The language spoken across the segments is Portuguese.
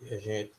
E a gente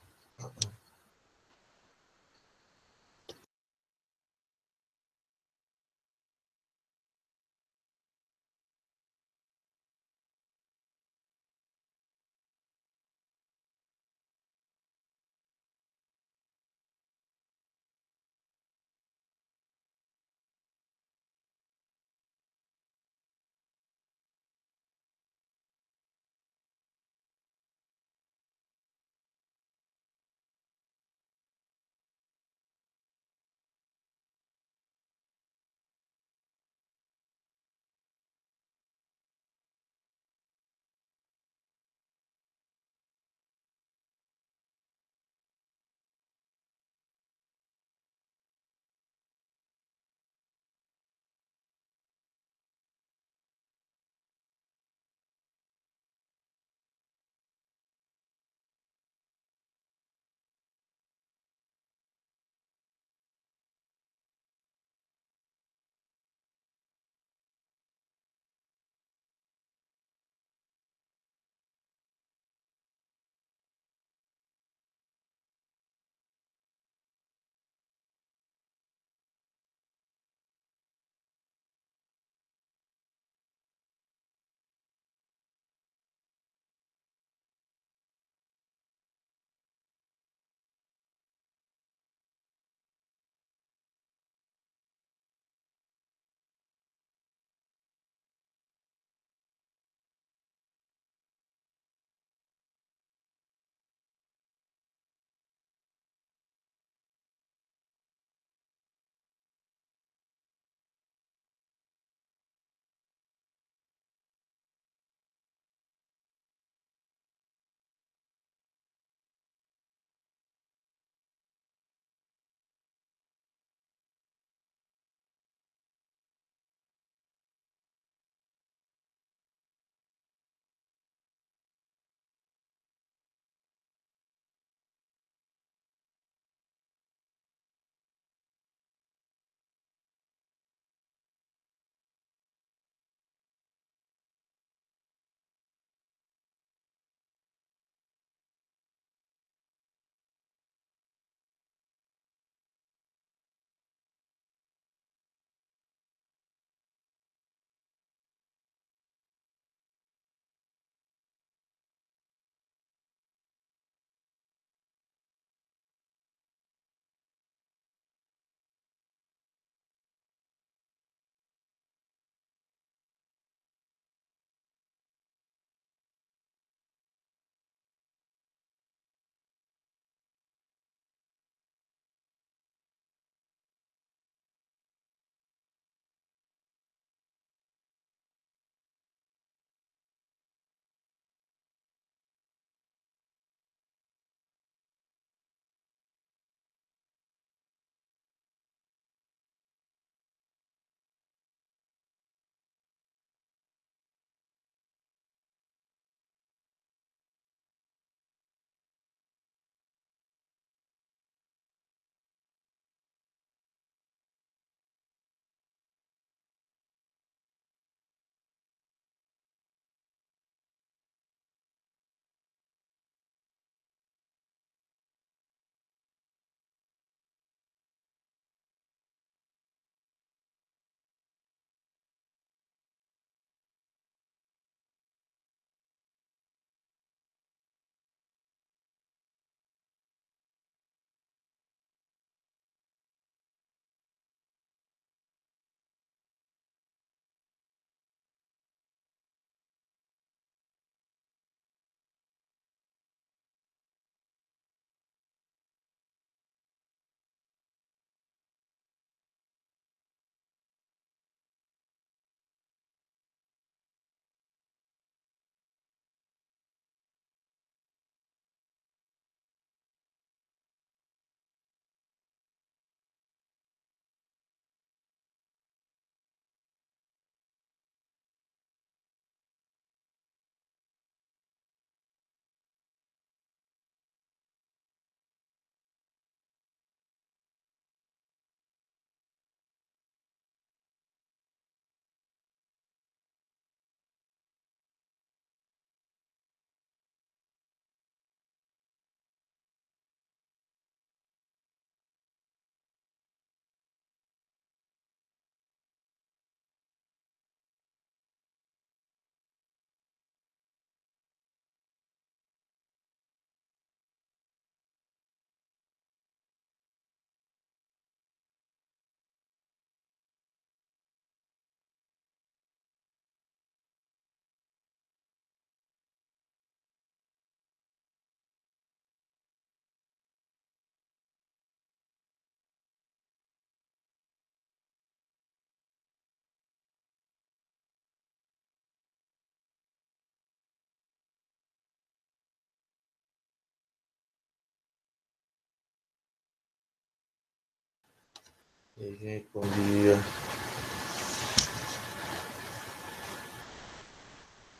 E aí, gente, bom dia.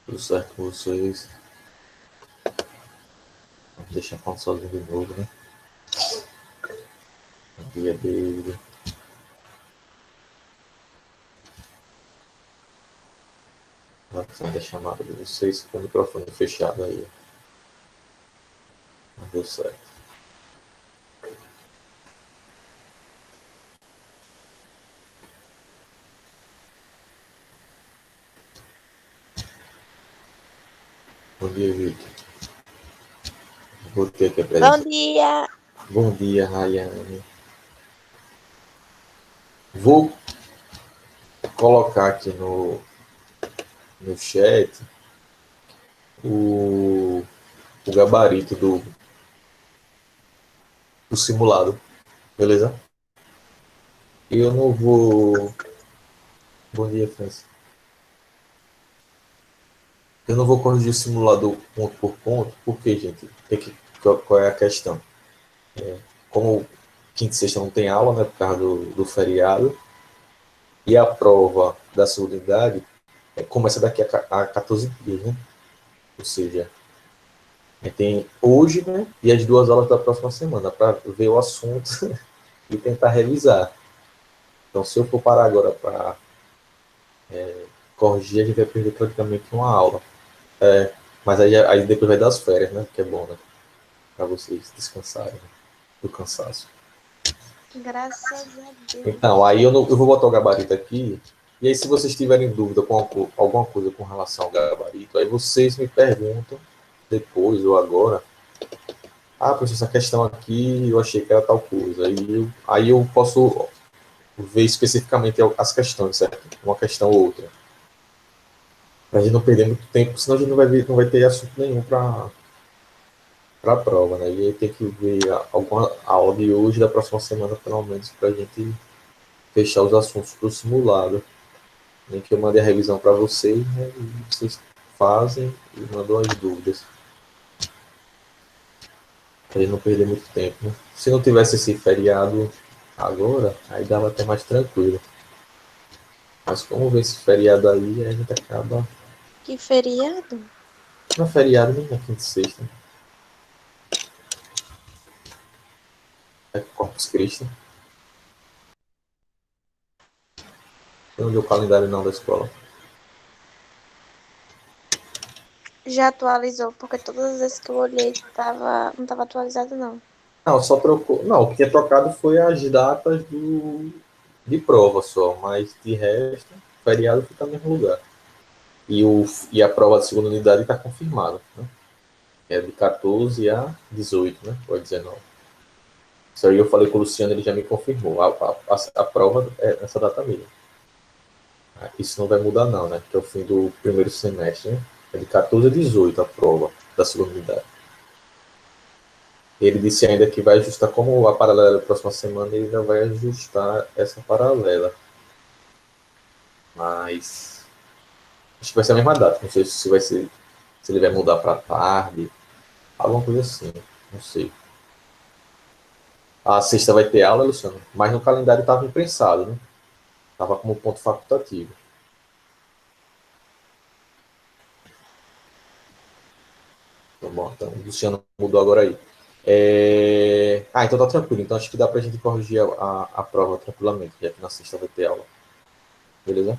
Tudo certo com vocês? Vamos deixar falando sozinho de novo, né? Bom dia, David. Na opção da chamada de vocês com o microfone fechado aí. Não deu certo. Bom dia, Vitor. Vou ter que Bom apresentar. dia! Bom dia, Rayane. Vou colocar aqui no chat o, o gabarito do simulado, beleza? Eu não vou. Bom dia, Francis. Eu não vou corrigir o simulador ponto por ponto, porque, gente, qual é a questão? Como quinta e sexta não tem aula, né, por causa do feriado, e a prova da segunda unidade começa daqui a 14 dias, né? Ou seja, tem hoje, né, e as duas aulas da próxima semana, para ver o assunto e tentar revisar. Então, se eu for parar agora para corrigir, a gente vai perder praticamente uma aula. Mas aí depois vai dar as férias, né? Que é bom, né? Para vocês descansarem, né, do cansaço. Graças a Então, Deus. aí eu vou botar o gabarito aqui. E aí, se vocês tiverem dúvida com alguma coisa com relação ao gabarito, aí vocês me perguntam depois ou agora. Ah, professor, essa questão aqui eu achei que era tal coisa. Aí eu posso ver especificamente as questões, certo? Uma questão ou outra. Para a gente não perder muito tempo, senão a gente não vai ter assunto nenhum para a prova, né? E aí tem que ver alguma aula de hoje, da próxima semana, pelo menos, para a gente fechar os assuntos para o simulado. Nem que eu mande a revisão para vocês, né, e vocês fazem e mandam as dúvidas. Para gente não perder muito tempo. Né? Se não tivesse esse feriado agora, aí dava até mais tranquilo. Mas como vem esse feriado aí, a gente acaba. Que feriado? Não é feriado nem na quinta e sexta. Né? É Corpus Christi. Eu não deu o calendário não da escola. Já atualizou, porque todas as vezes que eu olhei não estava atualizado, não. Não, só trocou. Não, o que tinha trocado foi as datas de prova só, mas de resto, o feriado fica no mesmo lugar. E a prova da segunda unidade está confirmada. Né? É de 14 a 18, né? Ou 19. Isso aí eu falei com o Luciano, ele já me confirmou. A prova é nessa data mesmo. Isso não vai mudar não, né? Que é o fim do primeiro semestre, né? É de 14 a 18 a prova da segunda unidade. Ele disse ainda que vai ajustar, como a paralela da próxima semana, ele ainda vai ajustar essa paralela. Mas acho que vai ser a mesma data. Não sei se vai ser, se ele vai mudar para tarde, alguma coisa assim. Não sei. A sexta vai ter aula, Luciano, mas no calendário estava imprensado, né? Estava como ponto facultativo. Tá bom, então o Luciano mudou agora aí. Então tá tranquilo. Então acho que dá pra gente corrigir a prova tranquilamente, já que na sexta vai ter aula. Beleza?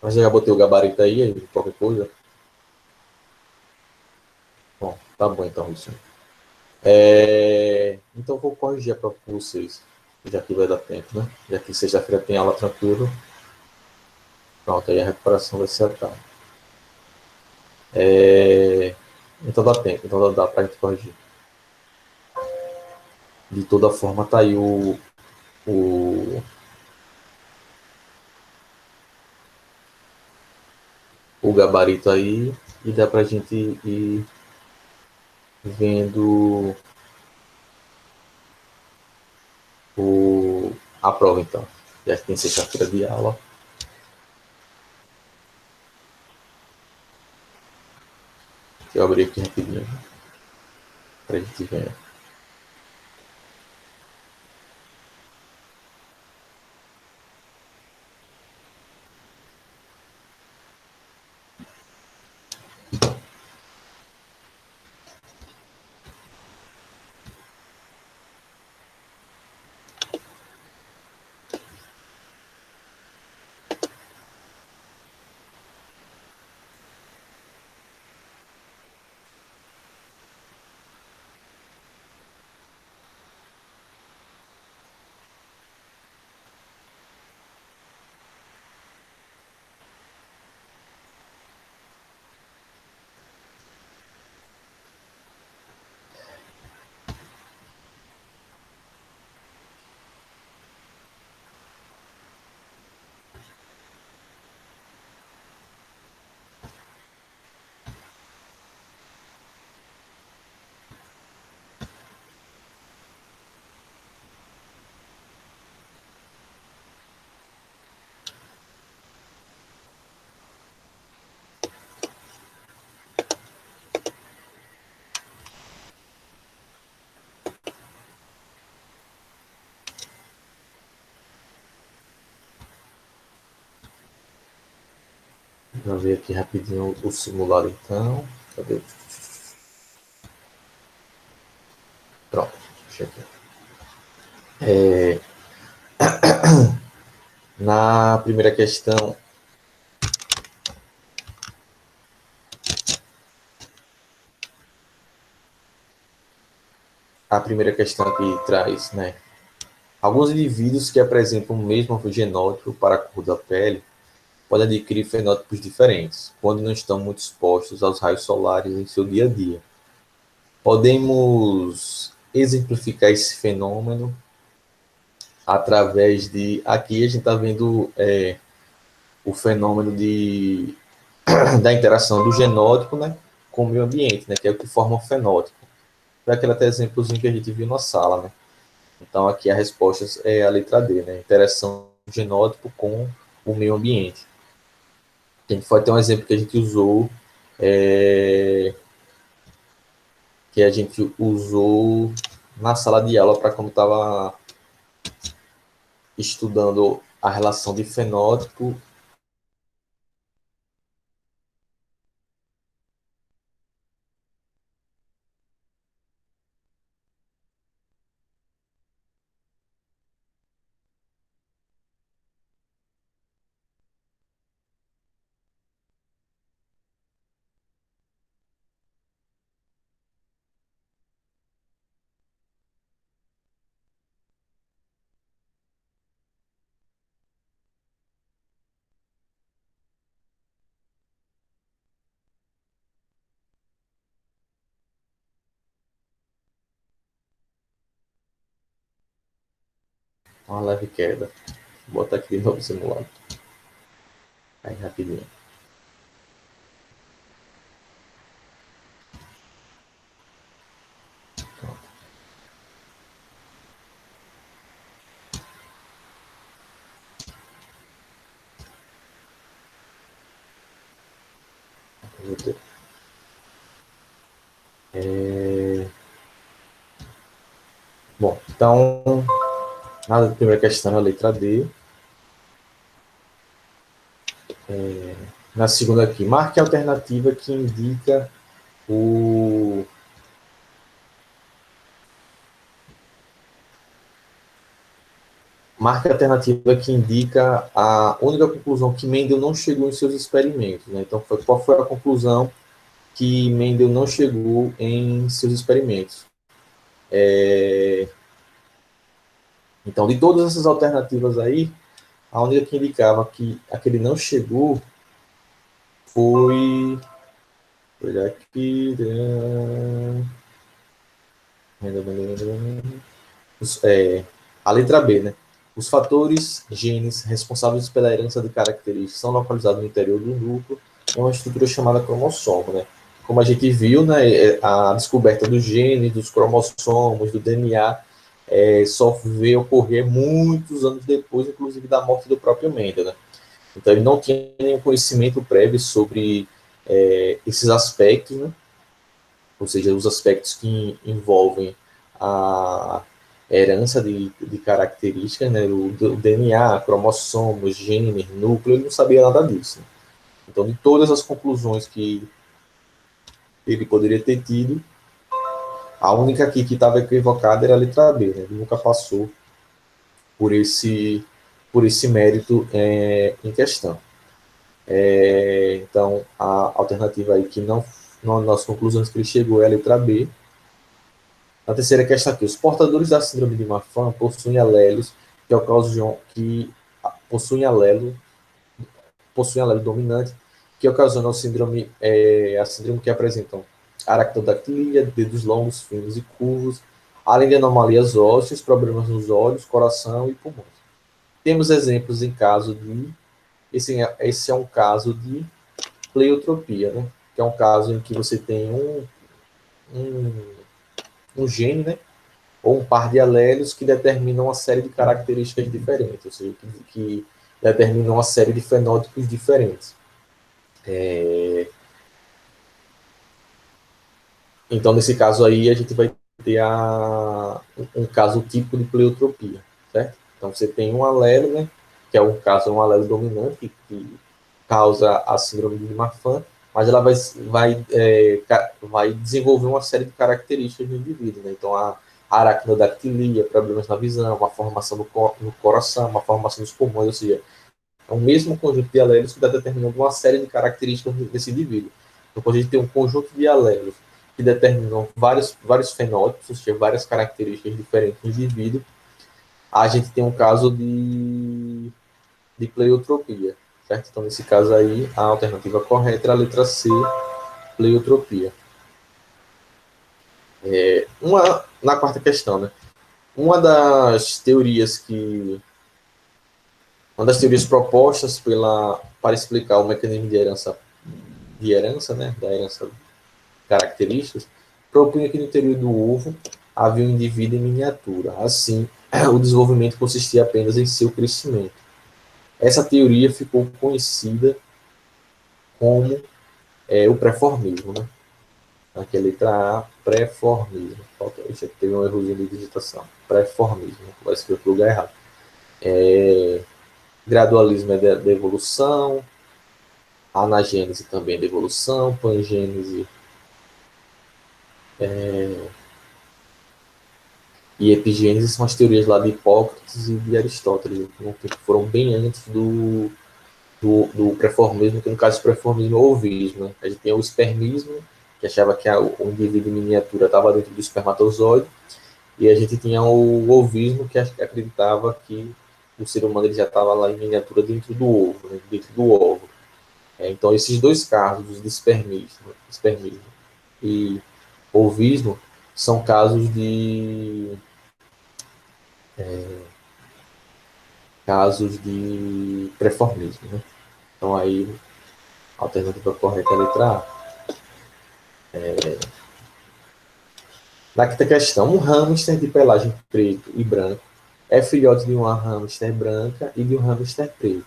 Mas eu já botei o gabarito aí, qualquer coisa. Bom, tá bom então, Luciano. Então eu vou corrigir a prova com vocês, já que vai dar tempo, né? Já que sexta-feira tem aula tranquilo. Pronto, aí a recuperação vai ser a tarde. Então dá tempo, então dá pra gente corrigir. De toda forma, tá aí o, o gabarito aí e dá pra gente ir vendo a prova então. Já que tem sexta-feira de aula. Deixa eu abrir aqui rapidinho pra gente ver. Vou ver aqui rapidinho o simulado, então. Cadê? Pronto, deixa aqui. Na primeira questão, a primeira questão aqui traz, né? Alguns indivíduos que apresentam o mesmo genótipo para a cor da pele podem adquirir fenótipos diferentes, quando não estão muito expostos aos raios solares em seu dia a dia. Podemos exemplificar esse fenômeno através de... Aqui a gente está vendo o fenômeno da interação do genótipo, né, com o meio ambiente, né, que é o que forma o fenótipo. Foi aquele até exemplozinho que a gente viu na sala, né? Então, aqui a resposta é a letra D, né? Interação do genótipo com o meio ambiente. A gente pode ter um exemplo que a gente usou, na sala de aula para como estava estudando a relação de fenótipo. Uma leve queda. Vou botar aqui de novo o simulado. Aí, rapidinho. Bom, então, na primeira questão, a letra D. Na segunda aqui, marque a alternativa que indica o... Marque a alternativa que indica a única conclusão que Mendel não chegou em seus experimentos. Né? Então, qual foi a conclusão que Mendel não chegou em seus experimentos? Então, de todas essas alternativas aí, a única que indicava que aquele não chegou foi... Vou olhar aqui... A letra B, né? Os fatores genes responsáveis pela herança de características são localizados no interior do núcleo, em uma estrutura chamada cromossomo, né? Como a gente viu, né, a descoberta dos genes, dos cromossomos, do DNA, só veio ocorrer muitos anos depois, inclusive da morte do próprio Mendel, né? Então ele não tinha nenhum conhecimento prévio sobre esses aspectos, né? Ou seja, os aspectos que envolvem a herança de características, né, o DNA, cromossomos, genes, núcleo, ele não sabia nada disso. Né? Então, de todas as conclusões que ele poderia ter tido, a única aqui que estava equivocada era a letra B, né? Ele nunca passou por esse mérito em questão. Então, a alternativa aí que não, nas conclusões que ele chegou é a letra B. A terceira questão aqui, os portadores da síndrome de Marfan possuem alelos que ocasionam, possuem alelo dominante que ocasionam a síndrome que apresentam aracnodactilia, dedos longos, finos e curvos, além de anomalias ósseas, problemas nos olhos, coração e pulmões. Temos exemplos em caso de... Esse é um caso de pleiotropia, né? Que é um caso em que você tem um gene, né? Ou um par de alelos que determinam uma série de características diferentes, ou seja, que determinam uma série de fenótipos diferentes. Então, nesse caso aí, a gente vai ter um caso típico de pleiotropia, certo? Então, você tem um alelo, né, que é um alelo dominante, que causa a síndrome de Marfan, mas ela vai desenvolver uma série de características no indivíduo, né? Então, a aracnodactilia, problemas na visão, uma formação no coração, uma formação nos pulmões, ou seja, é o mesmo conjunto de alelos que está determinando uma série de características desse indivíduo. Então, quando a gente tem um conjunto de alelos que determinam vários fenótipos, ou seja, várias características diferentes no indivíduo, a gente tem um caso de pleiotropia, certo? Então, nesse caso aí, a alternativa correta é a letra C, pleiotropia. Na quarta questão, né? Uma das teorias propostas para explicar o mecanismo de herança, né, da herança características, propunha que no interior do ovo havia um indivíduo em miniatura. Assim, o desenvolvimento consistia apenas em seu crescimento. Essa teoria ficou conhecida como o pré-formismo, né? Aqui a letra A, pré-formismo. Isso aqui teve um errozinho de digitação. Pré-formismo, vai escrever para o lugar errado. Gradualismo é da evolução, anagênese também é da evolução, pangênese e epigênese são as teorias lá de Hipócrates e de Aristóteles, que foram bem antes do pré-formismo, que no caso o pré-formismo é o ovismo. Né? A gente tem o espermismo, que achava que o indivíduo em miniatura estava dentro do espermatozoide, e a gente tinha o ovismo, que acreditava que o ser humano ele já estava lá em miniatura dentro do ovo, né? Dentro do óvulo. Então, esses dois casos de espermismo e ovismo são casos de pré-formismo. Né? Então, aí, a alternativa correta é a letra A. Na quinta questão, um hamster de pelagem preto e branco é filhote de uma hamster branca e de um hamster preto.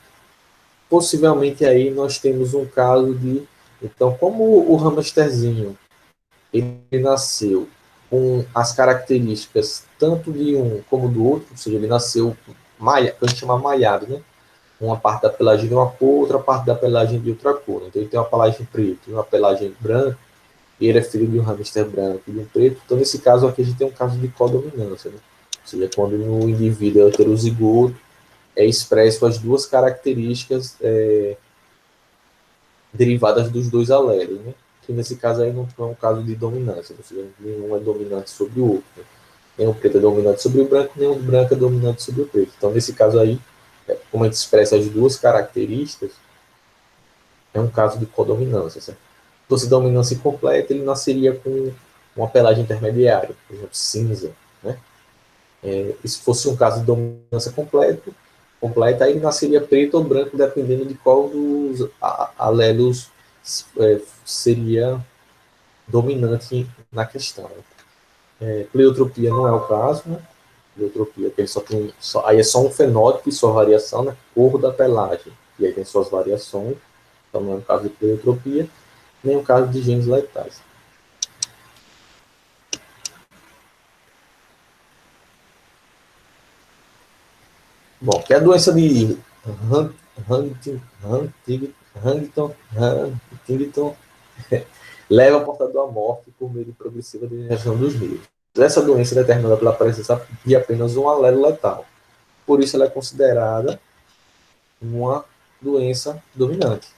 Possivelmente aí nós temos um caso de... Então, como o hamsterzinho ele nasceu com as características tanto de um como do outro, ou seja, ele nasceu que a gente chama malhado, né? Uma parte da pelagem de uma cor, outra parte da pelagem de outra cor. Então, ele tem uma pelagem preta e uma pelagem branca, e ele é filho de um hamster branco e de um preto. Então, nesse caso aqui, a gente tem um caso de codominância, né? Ou seja, quando o indivíduo é heterozigoto, é expresso as duas características derivadas dos dois alelos, né? Que nesse caso aí não é um caso de dominância, ou seja, nenhum é dominante sobre o outro. Né? Nem o preto é dominante sobre o branco, nem o branco é dominante sobre o preto. Então, nesse caso aí, como a gente expressa as duas características, é um caso de codominância. Certo? Se fosse dominância completa, ele nasceria com uma pelagem intermediária, por exemplo, cinza. Né? E se fosse um caso de dominância completa, aí ele nasceria preto ou branco, dependendo de qual dos alelos seria dominante na questão. Pleiotropia não é o caso, né? Pleiotropia, que ele aí é só um fenótipo e sua variação, né? Cor da pelagem, e aí tem suas variações, então não é um caso de pleiotropia, nem um caso de genes letais. Bom, que é a doença de Huntington leva ao portador à morte por meio de progressiva degeneração dos nervos. Essa doença é determinada pela presença de apenas um alelo letal. Por isso, ela é considerada uma doença dominante,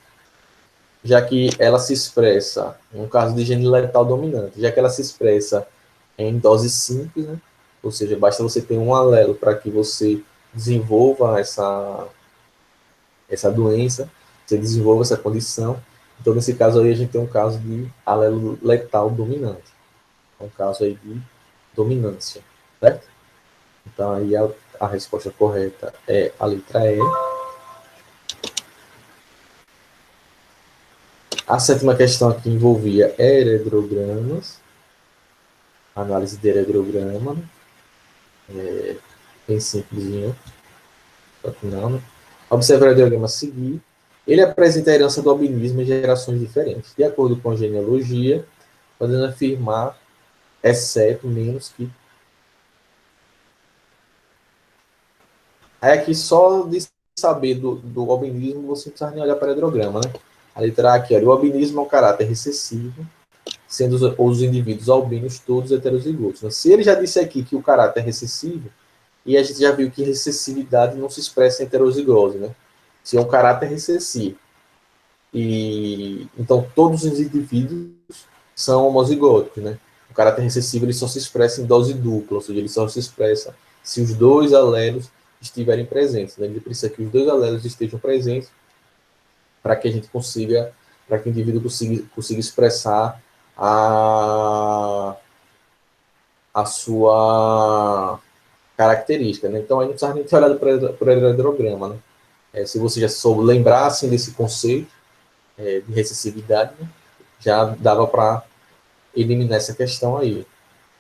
já que ela se expressa, no caso de gene letal dominante, já que ela se expressa em dose simples, né? Ou seja, basta você ter um alelo para que você desenvolva essa doença, você desenvolva essa condição. Então, nesse caso aí, a gente tem um caso de alelo letal dominante. É um caso aí de dominância, certo? Então, aí a resposta correta é a letra E. A sétima questão aqui envolvia heredrogramas, análise de heredograma, né? Bem simplesinho, só que não, né? Observe o heredograma a seguir. Ele apresenta a herança do albinismo em gerações diferentes, de acordo com a genealogia, podendo afirmar, exceto, menos que. Aí aqui só saber do albinismo, você não precisa nem olhar para o heterograma, né? A letra A aqui, olha, o albinismo é um caráter recessivo, sendo os indivíduos albinos todos heterozigotos. Né? Se ele já disse aqui que o caráter é recessivo, e a gente já viu que recessividade não se expressa em heterozigose, né? Se é um caráter recessivo. E, então, todos os indivíduos são homozigóticos, né? O caráter recessivo ele só se expressa em dose dupla, ou seja, ele só se expressa se os dois alelos estiverem presentes. Né? Ele precisa que os dois alelos estejam presentes para que a gente consiga, para que o indivíduo consiga expressar a sua característica. Né? Então, aí não precisa nem ter olhado para o heterograma. Né? Se você já soube lembrar assim, desse conceito de recessividade, né? Já dava para eliminar essa questão aí,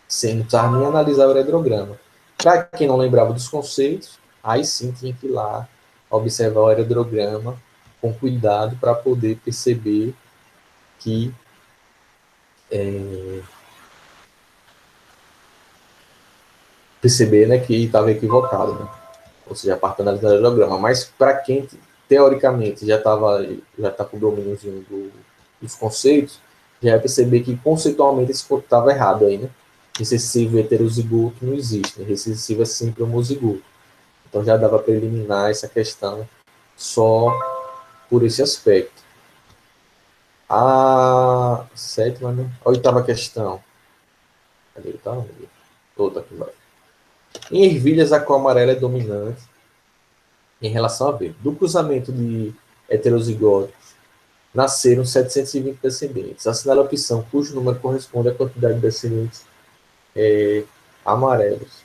sem precisar nem analisar o heterograma. Para quem não lembrava dos conceitos, aí sim tinha que ir lá observar o heterograma com cuidado para poder perceber que né, que estava equivocado, né? Ou seja, a parte da análise do heterograma. Mas para quem teoricamente já está com o domíniozinho dos conceitos, já vai perceber que conceitualmente esse ponto estava errado aí, né? Recessivo heterozigoto não existe, né? Recessivo é sempre homozigoto. Então já dava para eliminar essa questão só por esse aspecto. A sétima, né? A oitava questão. Cadê ele? Tá? Outra aqui embaixo. Em ervilhas, a cor amarela é dominante em relação a verde. Do cruzamento de heterozigóticos, nasceram 720 descendentes. Assinale a opção cujo número corresponde à quantidade de descendentes amarelos.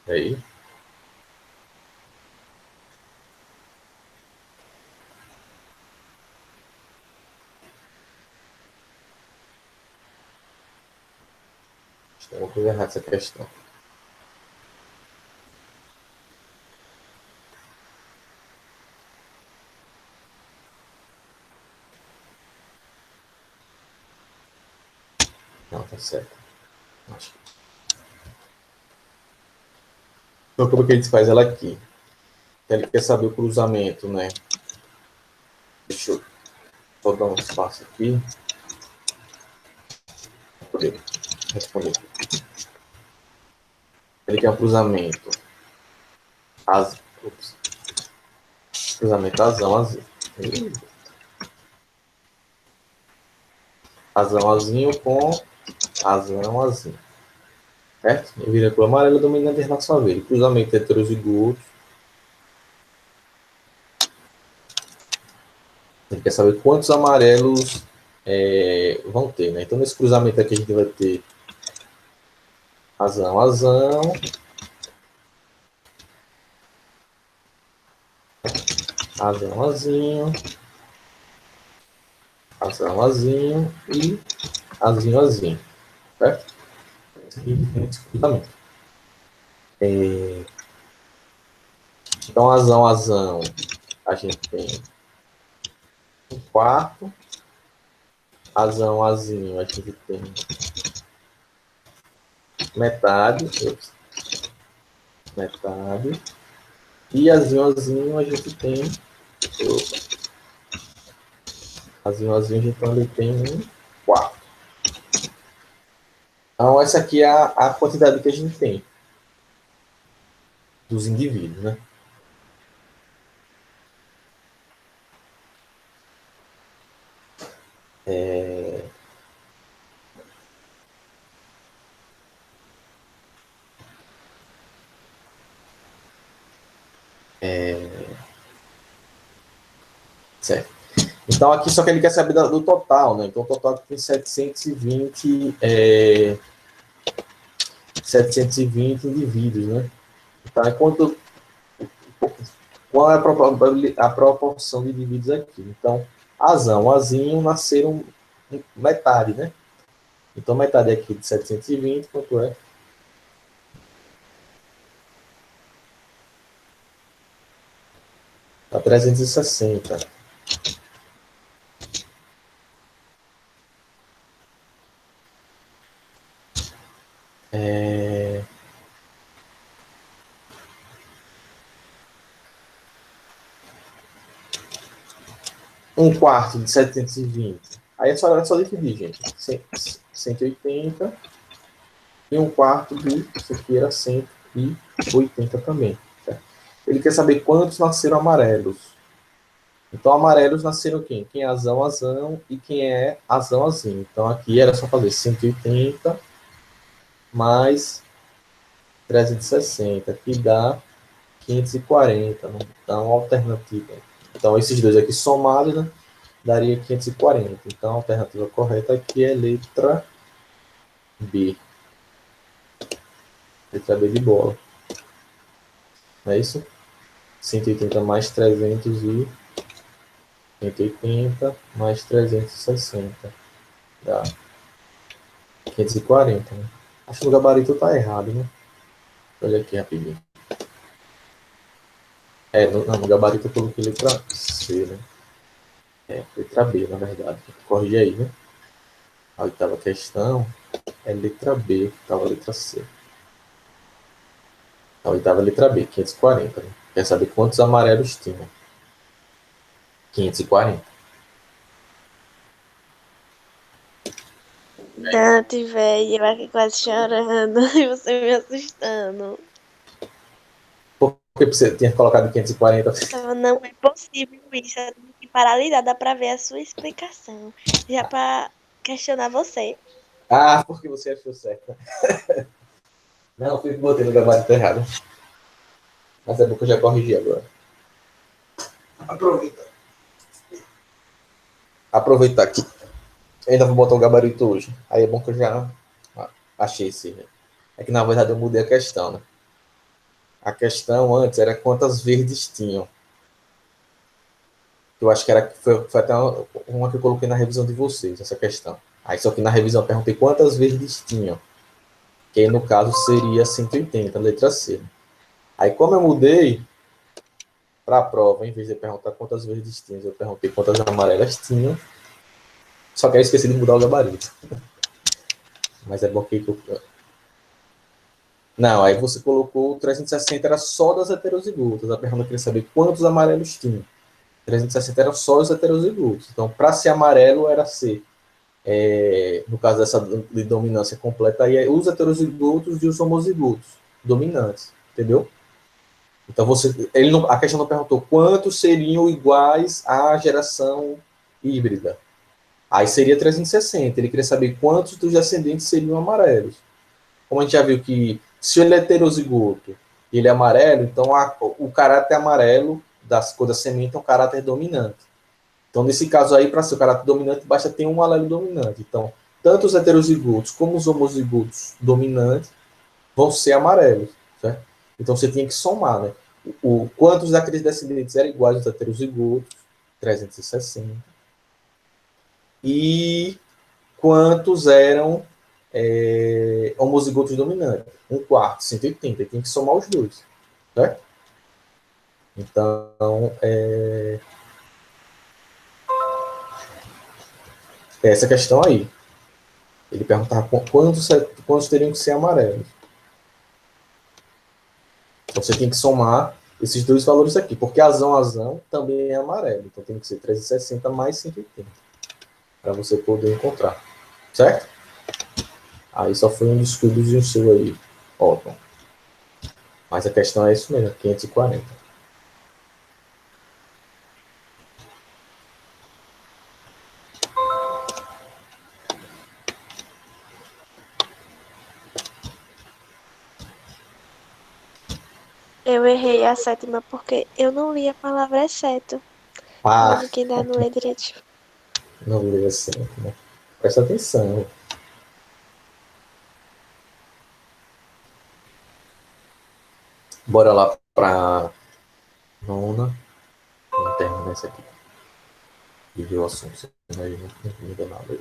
Aí. Tem uma coisa errada essa questão. Não, tá certo. Acho que... Então, como que a gente faz ela aqui? Ele quer saber o cruzamento, né? Deixa eu só dar um espaço aqui. Para poder responder. Ele quer um cruzamento. Cruzamento azão, azul. Azão, azinho com azão, azinho. Certo? E vira para o amarelo dominante em relação a verde. Cruzamento heterozigoto. Ele quer saber quantos amarelos vão ter, né? Então, nesse cruzamento aqui, a gente vai ter azão, azão, azão, azinho, azão, azinho e azinho, azinho. Certo? E diferentes cruzamentos. Então, azão, azão, a gente tem um quarto. Azão, azinho, a gente tem metade. Metade. E azinho, azinho, a gente tem... Azinho, azinho, a gente também tem um quarto. Então, essa aqui é a quantidade que a gente tem dos indivíduos, né? Certo. Então, aqui só que ele quer saber do total, né? Então, o total tem 720 indivíduos, né? Então, qual é a proporção de indivíduos aqui? Então, azão, azinho nasceram metade, né? Então, metade aqui de 720, quanto é? Tá 360. Um quarto de 720. Aí é só dividir, gente. 180 e um quarto de, isso aqui era 180 também. Certo? Ele quer saber quantos nasceram amarelos. Então, amarelos nasceram quem? Quem é azão, azão, e quem é azão, azinho. Então, aqui era só fazer 180 mais 360, que dá 540. Né? Então, alternativa. Então, esses dois aqui somados, né, daria 540. Então, a alternativa correta aqui é letra B. Letra B de bola. Não é isso? 180 mais 300 e 180 mais 360. Dá 540, né? Acho que o gabarito tá errado, né? Olha aqui rapidinho. No gabarito eu coloquei letra C, né? Letra B, na verdade. Corrige aí, né? A oitava questão é letra B, que estava a letra C. A oitava é letra B, 540, né? Quer saber quantos amarelos tinham? 540. Dante, velho, eu aqui quase chorando e você me assustando. Por que você tinha colocado 540? Não é possível isso. Eu tenho que paralisada para ver a sua explicação. Já para questionar você. Ah, porque você achou certo. Não, fui que botei no gabarito errado. Mas é bom que eu já corrigi agora. Aproveita. Aproveitar aqui. Eu ainda vou botar o gabarito hoje. Aí é bom que eu já achei esse. Né? É que na verdade eu mudei a questão, né? A questão antes era quantas verdes tinham. Eu acho que foi até uma que eu coloquei na revisão de vocês, essa questão. Aí só que na revisão eu perguntei quantas verdes tinham. Que aí no caso seria 180, letra C. Aí como eu mudei para a prova, em vez de perguntar quantas verdes tinham, eu perguntei quantas amarelas tinham. Só que aí eu esqueci de mudar o gabarito. Mas é bom que não, aí você colocou 360 era só das heterozigotas. A pergunta queria saber quantos amarelos tinha. 360 era só os heterozigotos. Então, para ser amarelo, era ser, no caso dessa de dominância completa, aí é os heterozigotos e os homozigotos dominantes. Entendeu? Então, a questão não perguntou quantos seriam iguais à geração híbrida. Aí seria 360. Ele queria saber quantos dos descendentes seriam amarelos. Como a gente já viu que se ele é heterozigoto e ele é amarelo, então o caráter amarelo das cor da semente é um caráter dominante. Então, nesse caso aí, para ser o caráter dominante, basta ter um alelo dominante. Então, tanto os heterozigotos como os homozigotos dominantes vão ser amarelos, certo? Então, você tinha que somar, né? Quantos daqueles descendentes eram iguais aos heterozigotos, 360, e quantos eram homozigotos dominantes. Um quarto, 180. Tem que somar os dois. Certo? Então, essa questão aí. Ele perguntava quantos teriam que ser amarelos. Então, você tem que somar esses dois valores aqui, porque azão também é amarelo. Então, tem que ser 360 mais 180 para você poder encontrar. Certo? Aí só foi um descuido de um seu aí, Otton. Mas a questão é isso mesmo, 540. Eu errei a sétima porque eu não li a palavra exceto. Tá Ah, vendo quem dá não lê direito? não lê assim, né? Presta atenção. Bora lá para nona. Vamos terminar isso aqui. E ver o assunto. Aí não muda nada.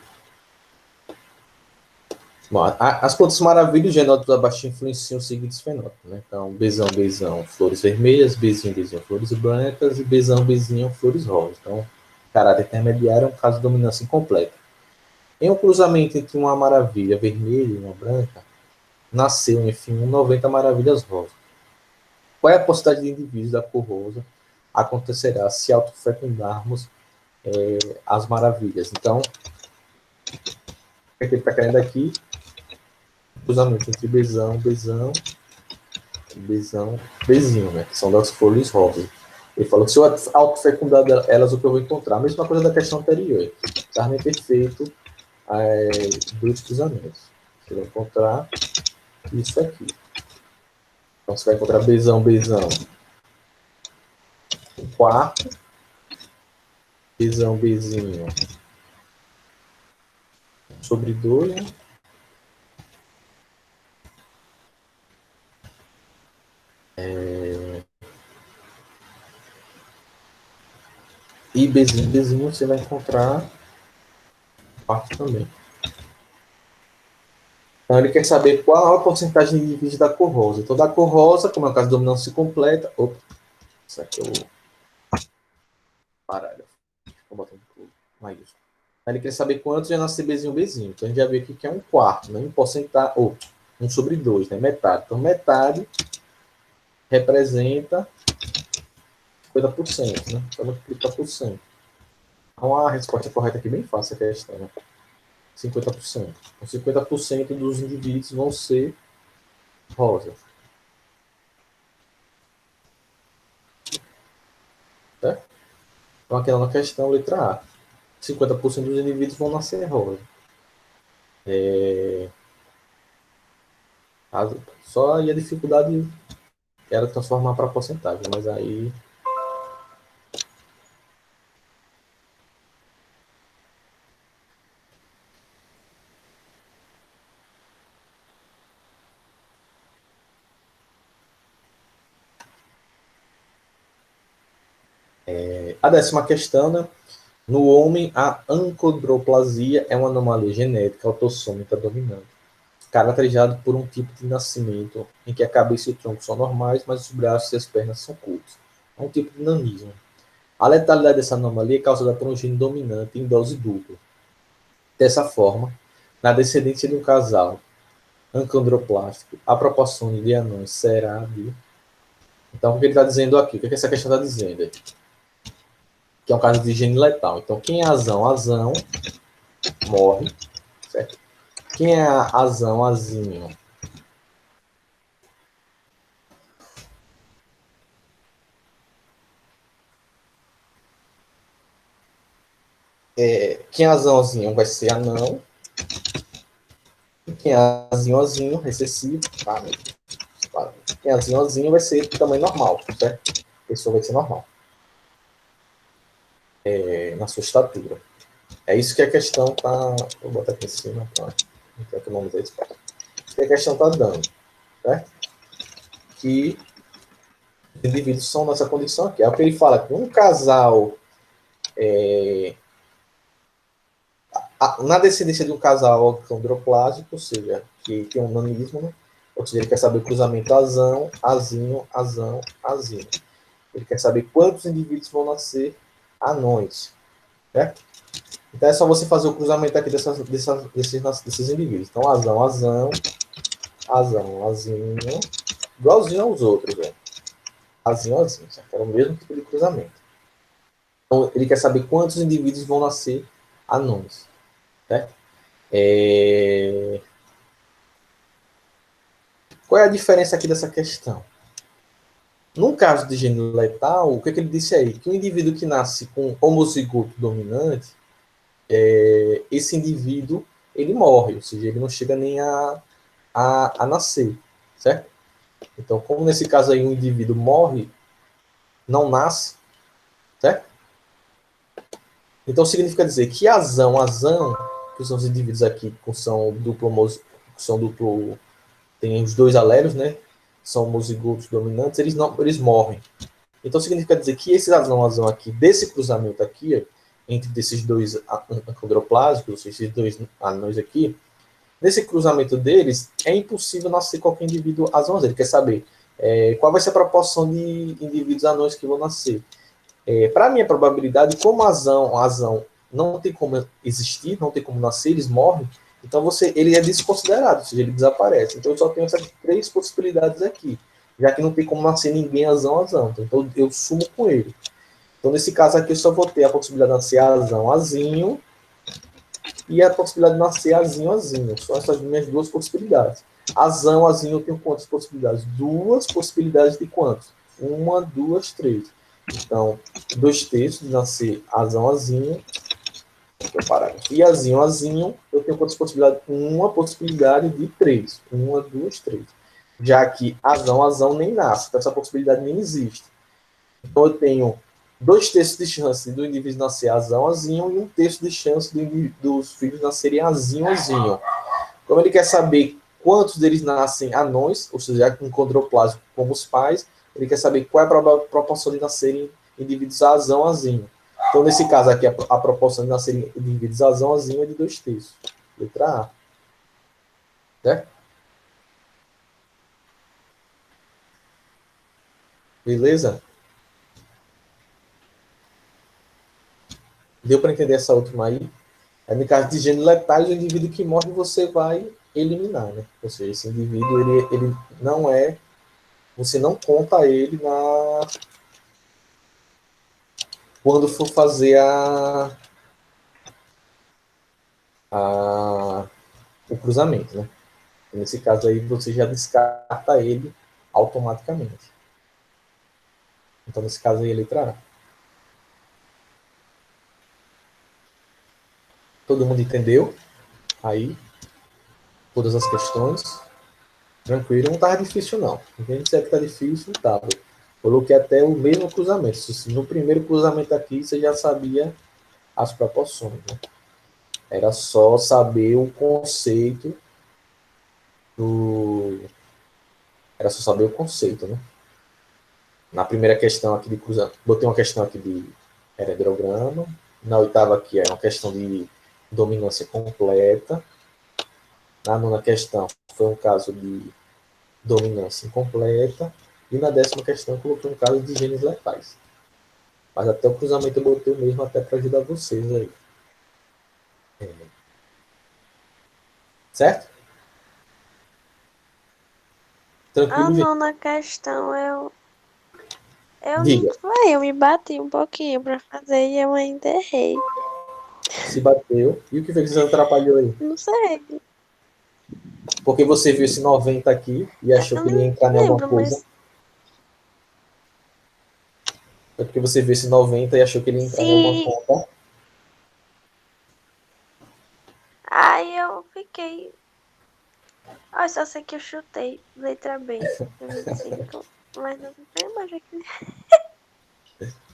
Bom, as plantas maravilhas, genótipos abaixo influenciam os seguintes fenótipos. Né? Então, bezão, flores vermelhas, bezinho, flores brancas e bezinho, flores rosas. Então, caráter intermediário é um caso de dominância incompleta. Em um cruzamento entre uma maravilha vermelha e uma branca, nasceu, enfim, 90 maravilhas rosas. Qual é a possibilidade de indivíduos da cor rosa acontecerá se autofecundarmos as maravilhas. Então, o que ele está querendo aqui? Cruzamento entre Bzão, Bzão, Bzão, Bzinho, né? Que são das folhas rosas. Ele falou que se eu autofecundar elas, o que eu vou encontrar? A mesma coisa da questão anterior. Carne perfeito, dois cruzamentos. Você vai encontrar isso aqui. Então, você vai encontrar Bzão, Bzão. Um quarto. Bzão, Bzinho. Sobre 2, né? E Bzinho, Bzinho, você vai encontrar quarto também. Então, ele quer saber qual a porcentagem de indivíduos da cor rosa. Então, da cor rosa, como é o caso de dominância completa... Opa, isso aqui eu vou... Parágrafo. Vou botar maiúsculo. Ele quer saber quantos já nasce Bzinho, Bzinho. Então, a gente já vê aqui que é um quarto, né? Em porcentagem... Ou 1 sobre 2, né? Metade. Então, metade representa 50%, né? Então, multiplica por 100. Então, a resposta correta aqui é bem fácil a questão, né? 50%. Então, 50% dos indivíduos vão ser rosas. Certo? Então, aqui na questão, letra A. 50% dos indivíduos vão nascer rosa. Só aí a dificuldade era transformar para porcentagem, mas aí... A 10ª questão, né? No homem, a ancondroplasia é uma anomalia genética autossômica dominante, caracterizada por um tipo de nascimento em que a cabeça e o tronco são normais, mas os braços e as pernas são curtos. É um tipo de nanismo. A letalidade dessa anomalia é causada por um gene dominante em dose dupla. Dessa forma, na descendência de um casal ancondroplástico, a proporção de anões será de... Então, o que ele está dizendo aqui? O que essa questão está dizendo? Que é um caso de gene letal. Então, quem é azão, morre, certo? Quem é azinho, quem é azinho vai ser anão. E quem é azinho, recessivo, tá? Quem é azinho vai ser tamanho normal, certo? A pessoa vai ser normal. Na sua estatura. É isso que a questão tá... Vou botar aqui em cima para não ter que o nome desse. Isso que a questão tá dando, certo? Que os indivíduos são nessa condição aqui. É o que ele fala, que um casal... na descendência de um casal androplásico, ou seja, que tem um nanismo, né? Ou seja, ele quer saber o cruzamento azão, azinho, azão, azinho. Ele quer saber quantos indivíduos vão nascer anões, certo? Então é só você fazer o cruzamento aqui desses indivíduos. Então, azão, azão, azão, azinho, igualzinho aos outros, velho. Azinho, azinho, certo? É o mesmo tipo de cruzamento. Então, ele quer saber quantos indivíduos vão nascer anões, certo? Qual é a diferença aqui dessa questão? No caso de gene letal, o que ele disse aí? Que o indivíduo que nasce com homozigoto dominante, esse indivíduo, ele morre, ou seja, ele não chega nem a nascer, certo? Então, como nesse caso aí um indivíduo morre, não nasce, certo? Então, significa dizer que azão, que são os indivíduos aqui que são duplo, tem os dois alélos, né? São homozigotos dominantes, eles morrem. Então, significa dizer que esse azão aqui, desse cruzamento aqui, entre desses dois acondroplásicos, esses dois anões aqui, nesse cruzamento deles, é impossível nascer qualquer indivíduo azão. Ele quer saber qual vai ser a proporção de indivíduos anões que vão nascer. Para a minha probabilidade, como azão não tem como existir, não tem como nascer, eles morrem, então ele é desconsiderado, ou seja, ele desaparece. Então eu só tenho essas 3 possibilidades aqui, já que não tem como nascer ninguém azão. Então eu sumo com ele. Então, nesse caso aqui, eu só vou ter a possibilidade de nascer Azão, Azinho, e a possibilidade de nascer Azinho, Azinho. São essas minhas duas possibilidades. Azão, Azinho, eu tenho quantas possibilidades? Duas possibilidades de quantos? Uma, duas, três. Então, 2/3 de nascer Azão, Azinho. E Azinho, Azinho, eu tenho quantas possibilidades? Uma possibilidade de três. Uma, duas, três. Já que Azão, Azão nem nasce. Então, essa possibilidade nem existe. Então, eu tenho 2/3 de chance do indivíduo nascer Azão, Azinho e 1/3 de chance dos filhos nascerem Azinho, Azinho. Como ele quer saber quantos deles nascem anões, ou seja, com condroplásico como os pais, ele quer saber qual é a proporção de nascerem indivíduos Azão, Azinho. Então, nesse caso aqui, a proporção de nascerem indivíduos Azão, Azinho é de 2/3. Letra A. Certo? Beleza? Deu para entender essa última aí? No caso de genes letais, o indivíduo que morre você vai eliminar, né? Ou seja, esse indivíduo ele não é, você não conta ele quando for fazer o cruzamento, né? Nesse caso aí você já descarta ele automaticamente. Então nesse caso aí é letra A. Todo mundo entendeu? Aí todas as questões. Tranquilo, não estava difícil não. Quem disser que está difícil, estava. Coloquei até o mesmo cruzamento. No primeiro cruzamento aqui você já sabia as proporções, né? Era só saber o conceito do. Era só saber o conceito, né? Na primeira questão aqui de cruzamento, botei uma questão aqui de heredograma. Na oitava aqui é uma questão de dominância completa. Na nona questão foi um caso de dominância incompleta. E na 10ª questão eu coloquei um caso de genes letais. Mas até o cruzamento eu botei o mesmo até para ajudar vocês aí. Certo? A Tranquilo, gente? nona questão eu não Diga. foi, eu me bati um pouquinho pra fazer e eu ainda errei. Se bateu. E o que fez que você atrapalhou aí? Não sei, Porque você viu esse 90 aqui e achou eu que ele ia nem entrar em alguma lembro, coisa. mas Foi porque você viu esse 90 e achou que ele ia entrar em alguma se conta. aí eu fiquei. Olha, só sei que eu chutei letra B, 25, mas não tem mais aqui.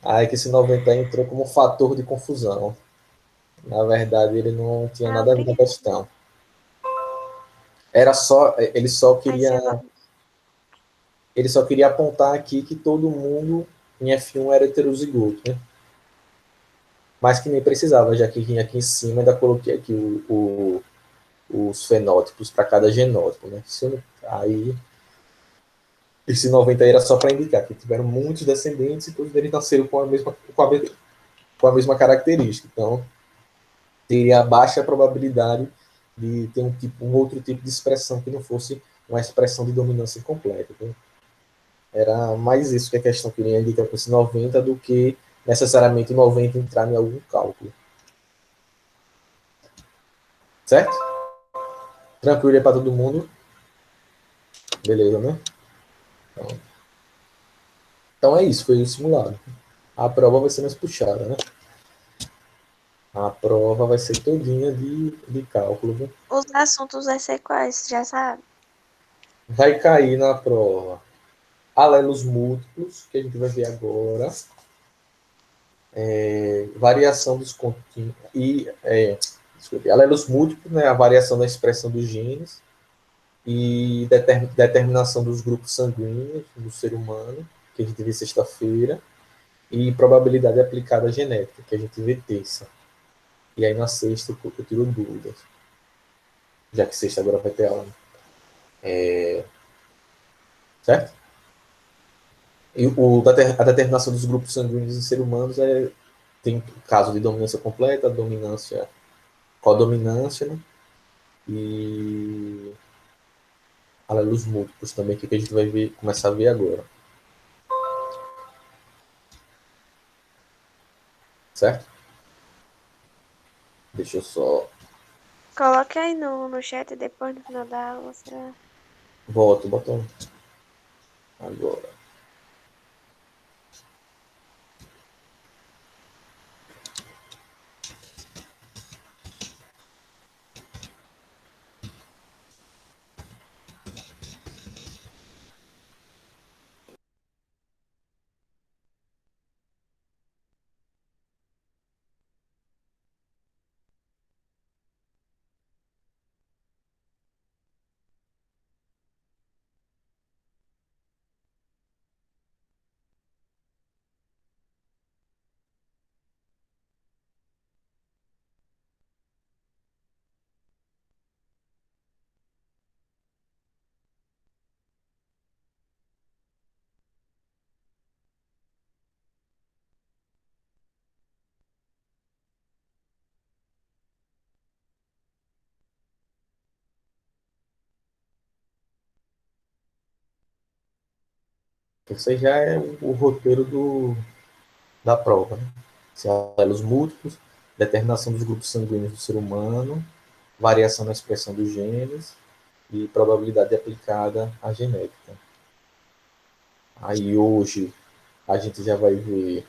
Aí que esse 90 entrou como fator de confusão. Na verdade, ele não tinha Ah, nada a ver com a obrigada. questão. Era só, Aí se eu ele só queria apontar aqui que todo mundo em F1 era heterozigoto, né? Mas que nem precisava, já que aqui em cima ainda coloquei aqui os fenótipos para cada genótipo, né? Aí esse 90 aí era só para indicar que tiveram muitos descendentes e todos eles nasceram com a mesma característica. Então, teria baixa probabilidade de ter um outro tipo de expressão que não fosse uma expressão de dominância incompleta. Então, era mais isso que a questão queria indicar com esse 90 do que necessariamente o 90 entrar em algum cálculo. Certo? Tranquilo aí para todo mundo? Beleza, né? Então é isso, foi o simulado. A prova vai ser mais puxada, né? A prova vai ser todinha de cálculo. Viu? os assuntos vai ser quais, já sabe? Vai cair na prova alelos múltiplos, que a gente vai ver agora. Variação dos contínuos. Alelos múltiplos, né? A variação da expressão dos genes. E determinação dos grupos sanguíneos do ser humano, que a gente vê sexta-feira. E probabilidade aplicada à genética, que a gente vê terça. E aí na sexta eu tiro dúvidas. Já que sexta agora vai ter aula. Certo? E a determinação dos grupos sanguíneos em seres humanos tem o caso de dominância completa, dominância, codominância, né? E alelos múltiplos também, que a gente vai ver, começar a ver agora. certo? Deixa eu só Coloque aí no chat depois no final da aula. Você... volto, botar agora. Esse aí já é o roteiro da prova, né? Alelos múltiplos, determinação dos grupos sanguíneos do ser humano, variação na expressão dos genes e probabilidade aplicada à genética. Aí hoje a gente já vai ver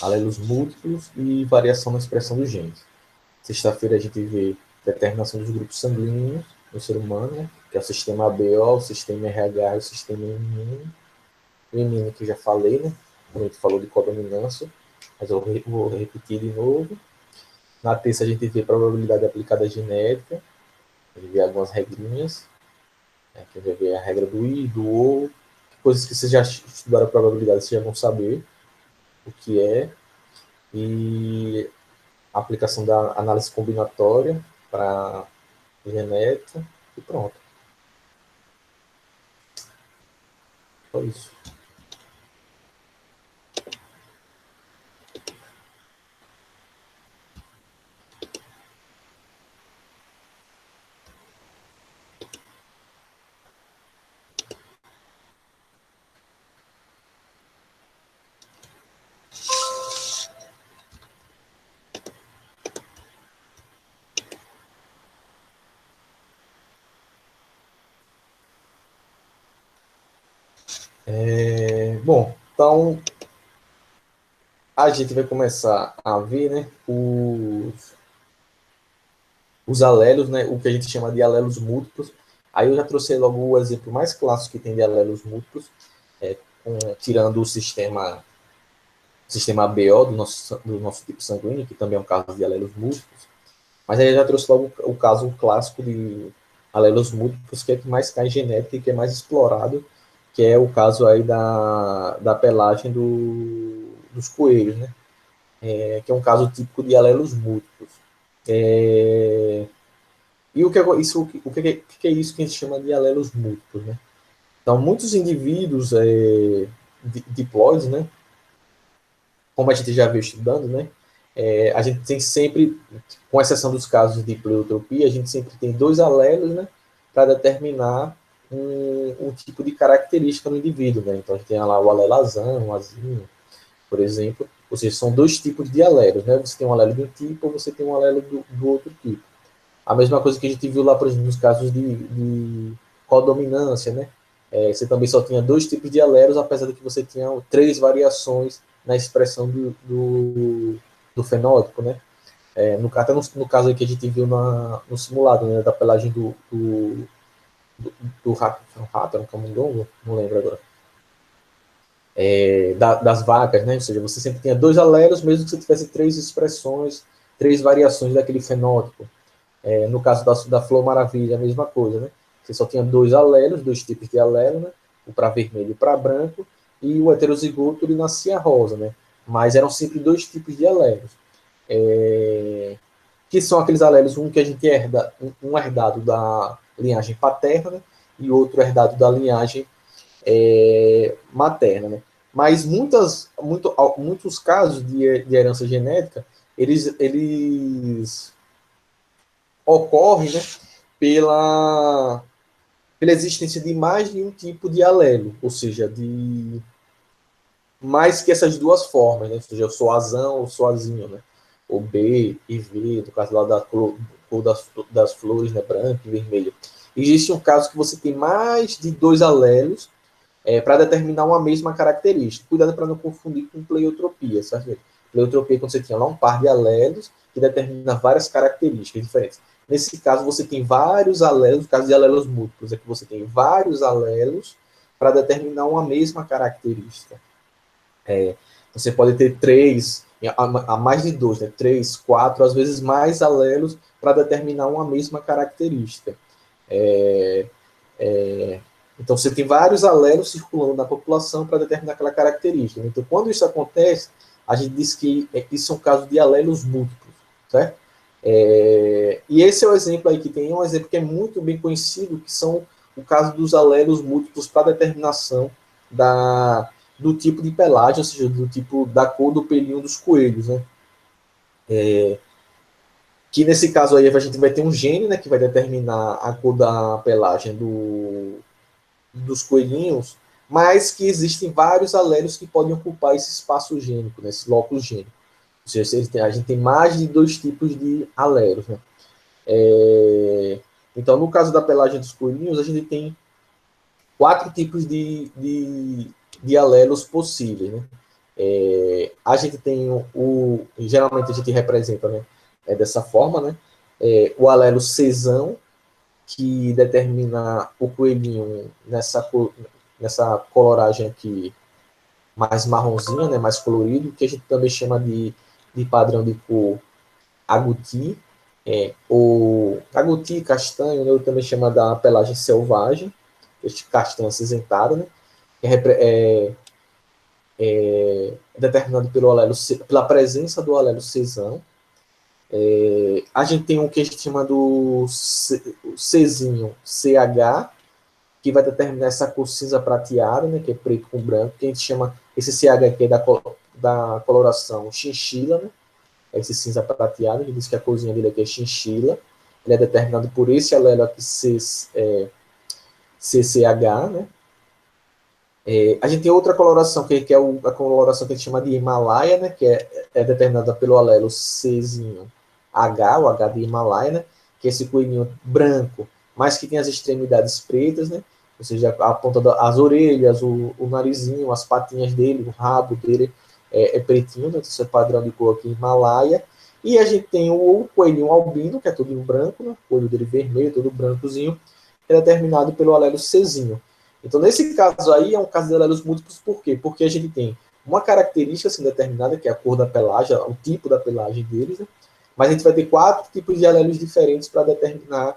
alelos múltiplos e variação na expressão dos genes. Sexta-feira a gente vê determinação dos grupos sanguíneos no ser humano, né? Que é o sistema ABO, o sistema RH e o sistema imune. O imune que eu já falei, né? A gente falou de codominância, mas eu vou repetir de novo. Na terça a gente vê probabilidade aplicada à genética, a gente vê algumas regrinhas, né? Que a gente vê a regra do I, do O, coisas que vocês já estudaram a probabilidade, vocês já vão saber o que é. E a aplicação da análise combinatória para genética e pronto. Só isso. Bom, então a gente vai começar a ver, né, os alelos, né, o que a gente chama de alelos múltiplos. Aí eu já trouxe logo o exemplo mais clássico que tem de alelos múltiplos, tirando o sistema ABO do nosso tipo sanguíneo, que também é um caso de alelos múltiplos. Mas aí eu já trouxe logo o caso clássico de alelos múltiplos, que é que mais cai em genética e que é mais explorado, que é o caso aí da pelagem dos coelhos, né? Que é um caso típico de alelos múltiplos. E o que é isso que a gente chama de alelos múltiplos, né? Então, muitos indivíduos diploides, né? Como a gente já veio estudando, né? A gente tem sempre, com exceção dos casos de pleiotropia, a gente sempre tem dois alelos, né? Para determinar um tipo de característica no indivíduo, né? Então, a gente tem lá o alelo azão, o azinho, por exemplo. Ou seja, são dois tipos de alelos, né? Você tem um alelo de um tipo ou você tem um alelo do outro tipo. A mesma coisa que a gente viu lá, por exemplo, nos casos de codominância, né? Você também só tinha dois tipos de alelos, apesar de que você tinha três variações na expressão do fenótipo, né? Até no caso aí que a gente viu no simulado, né? Da pelagem do rato, no camundongo, não lembro agora. Das vacas, né? Ou seja, você sempre tinha dois alelos, mesmo que você tivesse três expressões, três variações daquele fenótipo. No caso da Flor Maravilha, a mesma coisa, né? Você só tinha dois alelos, dois tipos de alelo, né? O para vermelho e para branco, e o heterozigoto ele nascia rosa, né? Mas eram sempre dois tipos de alelos. Que são aqueles alelos, um que a gente herda, um herdado da linhagem paterna, né? E outro herdado da linhagem materna, né? Mas muitos casos de herança genética, eles ocorrem, né, pela existência de mais de um tipo de alelo, ou seja, mais que essas duas formas, né? Ou seja, eu sou azão ou sou azinho, né? Ou B e V, no caso lá da cor das flores, né? Branco e vermelho. Existe um caso que você tem mais de dois alelos para determinar uma mesma característica. Cuidado para não confundir com pleiotropia, certo? Pleiotropia é quando você tinha lá um par de alelos que determina várias características diferentes. Nesse caso, você tem vários alelos, no caso de alelos múltiplos, é que você tem vários alelos para determinar uma mesma característica. Você pode ter três, a mais de dois, né? Três, quatro, às vezes mais alelos para determinar uma mesma característica. Então, você tem vários alelos circulando na população para determinar aquela característica. Então, quando isso acontece, a gente diz que isso é um caso de alelos múltiplos, certo? E esse é o exemplo aí que tem, um exemplo que é muito bem conhecido, que são o caso dos alelos múltiplos para determinação do tipo de pelagem, ou seja, do tipo da cor do pelinho dos coelhos, né? Que nesse caso aí a gente vai ter um gene, né, que vai determinar a cor da pelagem dos coelhinhos, mas que existem vários alelos que podem ocupar esse espaço gênico, né, esse lóculo gênico. Ou seja, a gente tem mais de dois tipos de alelos, né? Então, no caso da pelagem dos coelhinhos, a gente tem quatro tipos de alelos possíveis, né? A gente tem geralmente a gente representa, né, dessa forma, né? O alelo cesão, que determina o coelhinho nessa coloragem aqui mais marronzinha, né, mais colorido, que a gente também chama de padrão de cor agouti, ou agouti castanho, né, eu também chama da pelagem selvagem, este castanho acinzentado, né, é determinado pela presença do alelo cesão. A gente tem um que a gente chama do Czinho CH, que vai determinar essa cor cinza prateada, né, que é preto com branco, que a gente chama esse CH aqui é da coloração chinchila, né, esse cinza prateado, a gente diz que a corzinha dele aqui é chinchila, ele é determinado por esse alelo aqui CCH, né. A gente tem outra coloração, que é a coloração que a gente chama de Himalaia, né, que é determinada pelo alelo Czinho H, o H de Himalaia, né, que é esse coelhinho branco, mas que tem as extremidades pretas, né, ou seja, a ponta das orelhas, o narizinho, as patinhas dele, o rabo dele é pretinho, né, esse é o padrão de cor aqui Himalaia. E a gente tem o coelhinho albino, que é todo em branco, né, o olho dele vermelho, todo brancozinho, que é determinado pelo alelo Czinho. Então, nesse caso aí, é um caso de alelos múltiplos, por quê? Porque a gente tem uma característica assim, determinada, que é a cor da pelagem, o tipo da pelagem deles, né? Mas a gente vai ter quatro tipos de alelos diferentes para determinar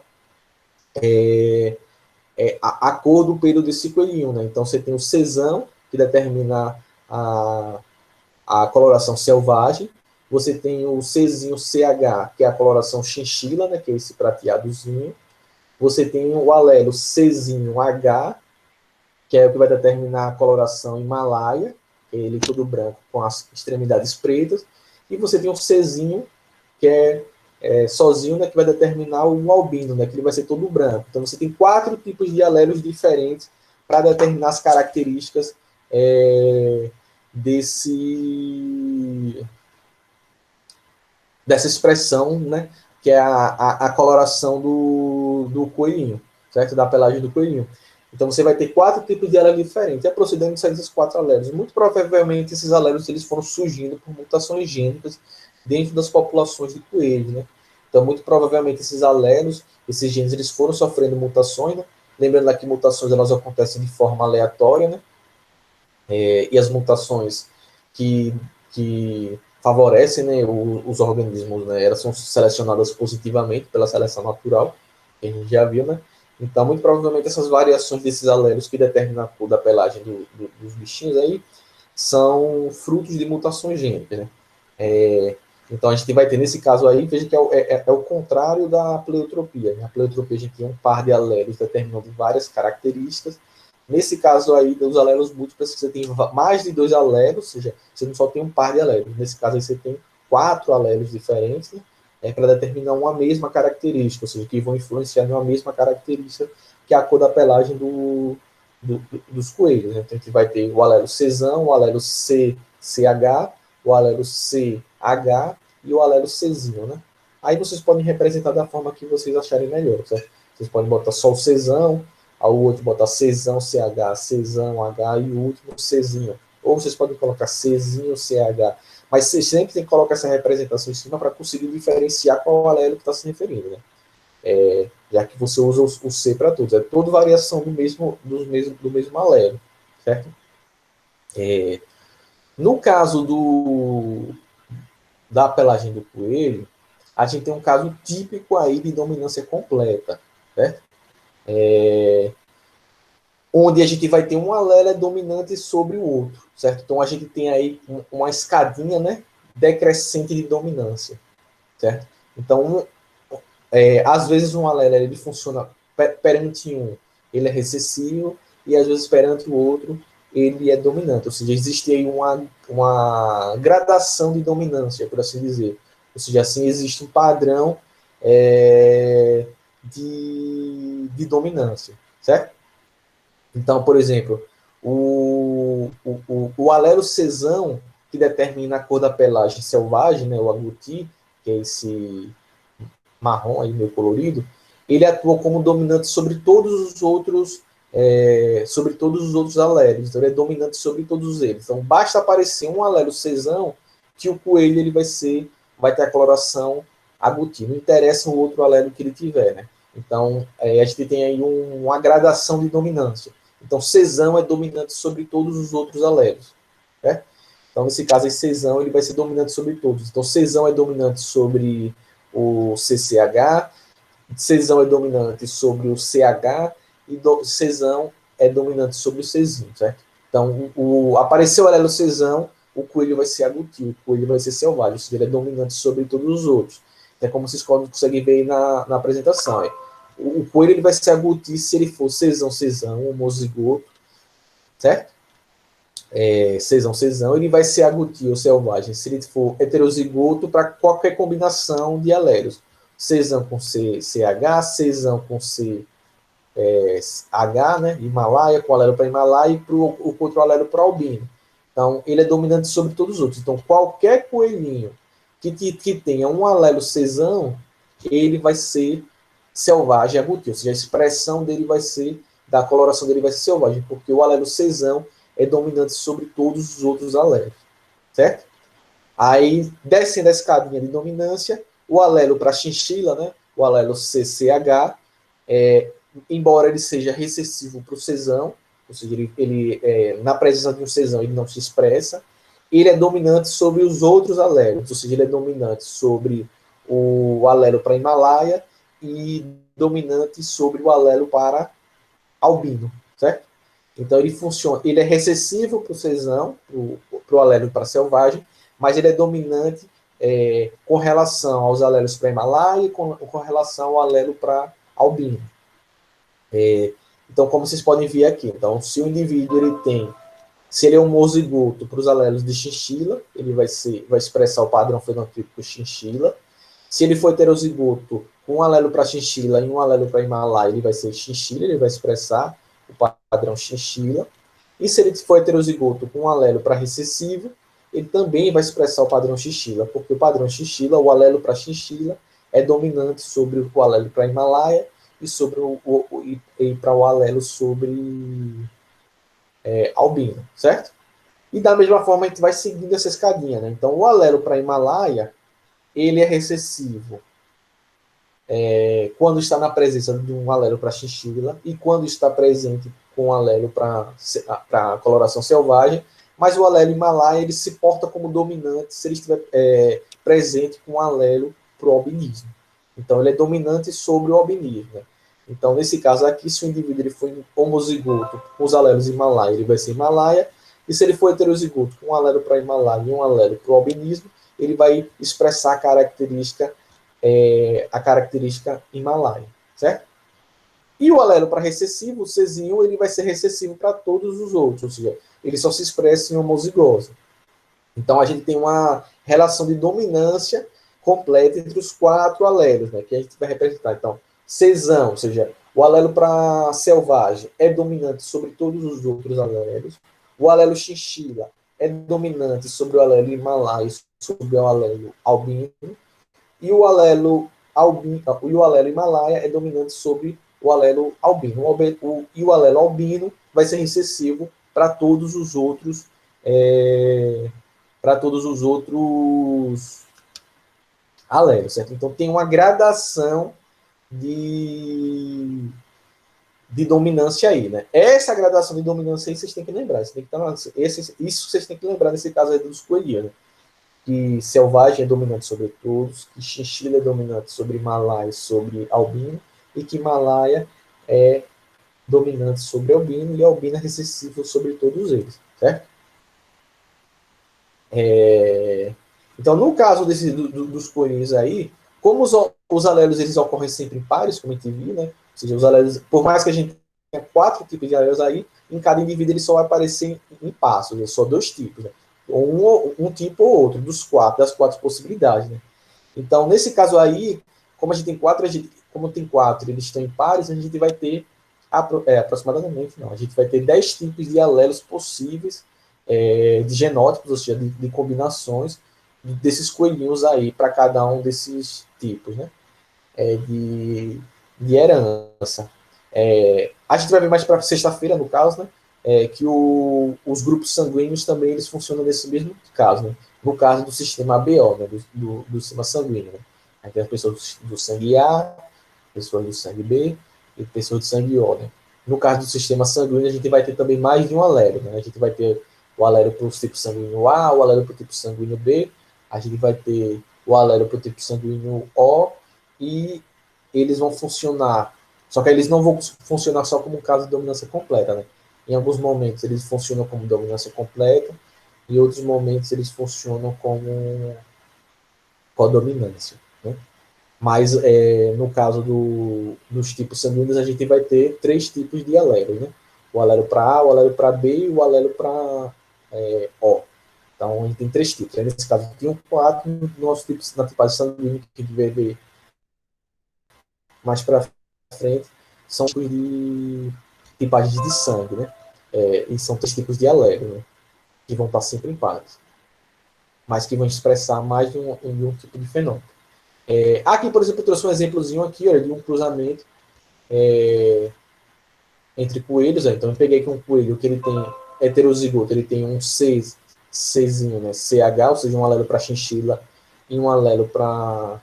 a cor do pelo desse coelhinho, né? Então, você tem o cesão, que determina a coloração selvagem, você tem o Czinho CH, que é a coloração chinchila, né? Que é esse prateadozinho, você tem o alelo Czinho H, que é o que vai determinar a coloração Himalaia, ele todo branco com as extremidades pretas, e você tem um Czinho, que é sozinho, né, que vai determinar o albino, né, que ele vai ser todo branco. Então você tem quatro tipos de alelos diferentes para determinar as características dessa expressão, né, que é a coloração do coelhinho, certo? Da pelagem do coelhinho. Então você vai ter quatro tipos de alelos diferentes. E a procedendo segue esses quatro alelos. Muito provavelmente esses alelos eles foram surgindo por mutações gênicas dentro das populações de coelhos, né? Então muito provavelmente esses alelos, esses genes, eles foram sofrendo mutações, né? Lembrando lá que mutações elas acontecem de forma aleatória, né? E as mutações que favorecem, né, os organismos, né, elas são selecionadas positivamente pela seleção natural, que a gente já viu, né? Então, muito provavelmente, essas variações desses alelos que determinam a cor da pelagem dos bichinhos aí são frutos de mutações gênicas, né? Então, a gente vai ter, nesse caso aí, veja que é o contrário da pleiotropia. Né? A pleiotropia, a gente tem um par de alelos determinando várias características. Nesse caso aí, dos alelos múltiplos, você tem mais de dois alelos, ou seja, você não só tem um par de alelos. Nesse caso aí, você tem quatro alelos diferentes, né? Para determinar uma mesma característica, ou seja, que vão influenciar numa mesma característica, que é a cor da pelagem dos coelhos. Né? Então, a gente vai ter o alelo Czão, o alelo CCH, o alelo CH e o alelo Czinho, né? Aí vocês podem representar da forma que vocês acharem melhor, certo? Vocês podem botar só o Czão, ao outro botar Czão, CH, Czão, H e o último Czinho. Ou vocês podem colocar Czinho, CH. Mas vocês sempre tem que colocar essa representação em cima para conseguir diferenciar qual alelo que está se referindo, né? Já que você usa o C para todos. É toda variação do mesmo alelo, certo? No caso da pelagem do coelho, a gente tem um caso típico aí de dominância completa, certo? Onde a gente vai ter um alelo dominante sobre o outro, certo? Então a gente tem aí uma escadinha, né, decrescente de dominância, certo? Então, às vezes um alelo ele funciona perante um, ele é recessivo, e às vezes perante o outro ele é dominante, ou seja, existe aí uma gradação de dominância, por assim dizer. Ou seja, assim, existe um padrão de dominância, certo? Então, por exemplo, o alelo Czão, que determina a cor da pelagem selvagem, né, o agouti, que é esse marrom aí meio colorido, ele atua como dominante sobre todos os outros alelos. Então ele é dominante sobre todos eles. Então basta aparecer um alelo Czão que o coelho ele vai ter a coloração agouti. Não interessa o outro alelo que ele tiver, né? Então a gente tem aí uma gradação de dominância. Então Czão é dominante sobre todos os outros alelos, né? Então nesse caso aí Czão ele vai ser dominante sobre todos. Então Czão é dominante sobre o CCH, Czão é dominante sobre o CH e Czão é dominante sobre o Czinho, certo? Então, apareceu o alelo Czão, o coelho vai ser agouti, o coelho vai ser selvagem, ou seja, ele é dominante sobre todos os outros. É como vocês conseguem ver aí na apresentação. O coelho ele vai ser agouti se ele for Czão, homozigoto, certo? Czão, ele vai ser agouti ou selvagem se ele for heterozigoto para qualquer combinação de alelos. Czão com CH, Czão com H, né? Himalaia, com alelo para Himalaia e o outro alelo para albino. Então, ele é dominante sobre todos os outros. Então, qualquer coelhinho que tenha um alelo Czão, ele vai ser selvagem agouti, ou seja, a expressão dele vai ser, da coloração dele vai ser selvagem, porque o alelo Czão é dominante sobre todos os outros alelos, certo? Aí, descendo a escadinha de dominância, o alelo para chinchila, né? O alelo CCH, embora ele seja recessivo para o Czão, ou seja, na presença de um Czão ele não se expressa, ele é dominante sobre os outros alelos, ou seja, ele é dominante sobre o alelo para Himalaia e dominante sobre o alelo para albino, certo? Então ele é recessivo para o Czão, para o alelo para selvagem, mas ele é dominante com relação aos alelos para Himalaia e com relação ao alelo para albino. Então, como vocês podem ver aqui, então, se o indivíduo se ele é homozigoto para os alelos de chinchila, ele vai expressar o padrão fenotípico chinchila. Se ele for heterozigoto com um alelo para chinchila e um alelo para Himalaia, ele vai ser chinchila, ele vai expressar o padrão chinchila. E se ele for heterozigoto com um alelo para recessivo, ele também vai expressar o padrão chinchila, porque o padrão chinchila, o alelo para chinchila, é dominante sobre o alelo para Himalaia e sobre para o alelo sobre albino, certo? E da mesma forma a gente vai seguindo essa escadinha, né? Então o alelo para Himalaia, ele é recessivo quando está na presença de um alelo para chinchila e quando está presente com um alelo para coloração selvagem, mas o alelo Himalaia ele se porta como dominante se ele estiver presente com um alelo para o albinismo. Então ele é dominante sobre o albinismo, né? Então, nesse caso aqui, se o indivíduo ele for homozigoto com os alelos Himalaia, ele vai ser Himalaia, e se ele for heterozigoto com um alelo para Himalaia e um alelo para o albinismo, ele vai expressar a característica Himalaia, certo? E o alelo para recessivo, o Czinho, ele vai ser recessivo para todos os outros, ou seja, ele só se expressa em homozigose. Então, a gente tem uma relação de dominância completa entre os 4 alelos, né, que a gente vai representar. Então, Czão, ou seja, O alelo para selvagem é dominante sobre todos os outros alelos. O alelo chinchila é dominante sobre o alelo himalaia, sobre o alelo albino. E o alelo albino, e o alelo himalaia é dominante sobre o alelo albino. E o alelo albino vai ser recessivo para todos os outros alelos, certo? Então tem uma gradação de dominância aí, né? Essa gradação de dominância aí vocês têm que lembrar. Isso vocês têm que lembrar nesse caso aí dos coelhinhos, né? Que selvagem é dominante sobre todos, que chinchila é dominante sobre Himalaia e sobre albino, e que Himalaia é dominante sobre albino, e albino é recessivo sobre todos eles, certo? Então, no caso dos coelhinhos aí, como os alelos eles ocorrem sempre em pares, como a gente viu, né? Ou seja, os alelos, por mais que a gente tenha 4 tipos de alelos aí, em cada indivíduo ele só vai aparecer em pares, ou seja, só 2 tipos, né? Um tipo ou outro, das 4 possibilidades, né? Então, nesse caso aí, como a gente tem 4, como tem 4, eles estão em pares, a gente vai ter aproximadamente, não, a gente vai ter 10 tipos de alelos possíveis, de genótipos, ou seja, de combinações desses coelhinhos aí para cada um desses tipos, né? De herança. A gente vai ver mais para sexta-feira, no caso, né? Que os grupos sanguíneos também eles funcionam nesse mesmo caso, né? No caso do sistema ABO, né? do sistema sanguíneo. Né? Aí tem as pessoas do sangue A, pessoas do sangue B e pessoas do sangue O. Né? No caso do sistema sanguíneo, a gente vai ter também mais de um alelo. Né? A gente vai ter o alelo para o tipo sanguíneo A, o alelo para o tipo sanguíneo B, a gente vai ter o alelo para o tipo sanguíneo O, e eles vão funcionar, só que eles não vão funcionar só como um caso de dominância completa, né? Em alguns momentos eles funcionam como dominância completa, e em outros momentos eles funcionam como codominância, né? Mas no caso dos tipos sanguíneos, a gente vai ter 3 tipos de alelos, né? O alelo para A, o alelo para B e o alelo para O. Então, a gente tem 3 tipos. Aí, nesse caso, tem 4 no nosso tipo, na tipagem sanguínea, que a gente vai ver mais para frente, são de tipagens de sangue, né? E são 3 tipos de alelo, né? Que vão estar sempre em pares, mas que vão expressar mais de um tipo de fenômeno. Aqui, por exemplo, eu trouxe um exemplozinho aqui, olha, de um cruzamento entre coelhos. Então, eu peguei aqui um coelho que ele tem heterozigoto, ele tem um Czinho, né? CH, ou seja, um alelo para chinchila e um alelo para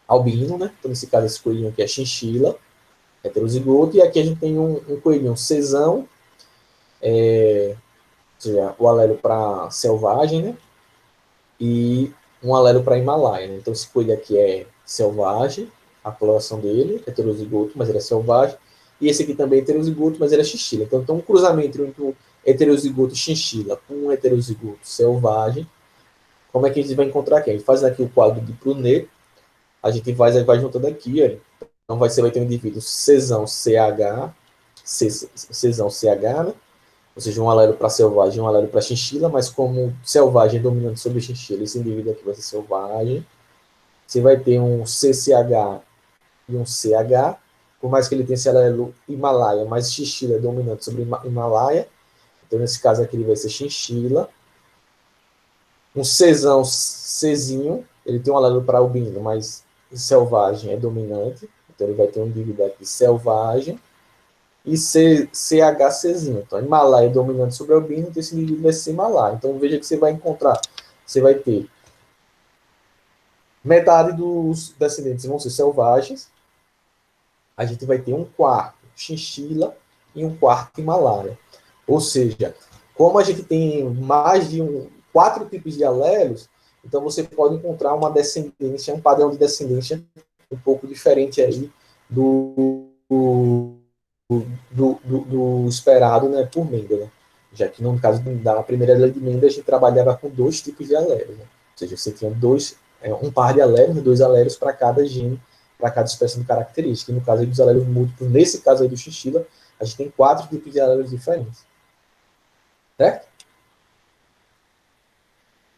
albino, né? Então, nesse caso, esse coelhinho aqui é chinchila, heterozigoto, e aqui a gente tem um coelhinho Czão, ou seja, o alelo para selvagem, né? E um alelo para Himalaia, né? Então, esse coelho aqui é selvagem, a coloração dele, heterozigoto, mas ele é selvagem. E esse aqui também é heterozigoto, mas ele é chinchila. Então, tem um cruzamento entre o heterozigoto chinchila com um heterozigoto selvagem. Como é que a gente vai encontrar aqui? A gente faz aqui o quadro de Prunet, a gente vai juntando aqui, olha. Então, vai ter um indivíduo Czão CH, Czão CH, né? Ou seja, um alelo para selvagem e um alelo para chinchila, mas como selvagem é dominante sobre chinchila, esse indivíduo aqui vai ser selvagem. Você vai ter um CCH e um CH, por mais que ele tenha esse alelo Himalaia, mas chinchila é dominante sobre Himalaia, então nesse caso aqui ele vai ser chinchila. Um Czão Czinho, ele tem um alelo para albino, mas selvagem é dominante, então ele vai ter um indivíduo aqui selvagem. E CHCzinho. Então, Himalaia é dominante sobre albino, então esse indivíduo vai ser Himalaia. Então, veja que você vai encontrar, você vai ter metade dos descendentes vão ser selvagens, a gente vai ter um quarto chinchila e um quarto Himalaia. Ou seja, como a gente tem mais de 4 tipos de alelos, então você pode encontrar uma descendência, um padrão de descendência um pouco diferente aí do esperado, né, por Mendel, né? Já que no caso da primeira lei de Mendel a gente trabalhava com 2 tipos de alelos, né? Ou seja, você tinha um par de alelos, 2 alelos para cada gene, para cada espécie de característica. E no caso aí dos alelos múltiplos, nesse caso aí do chinchila, a gente tem 4 tipos de alelos diferentes. Certo?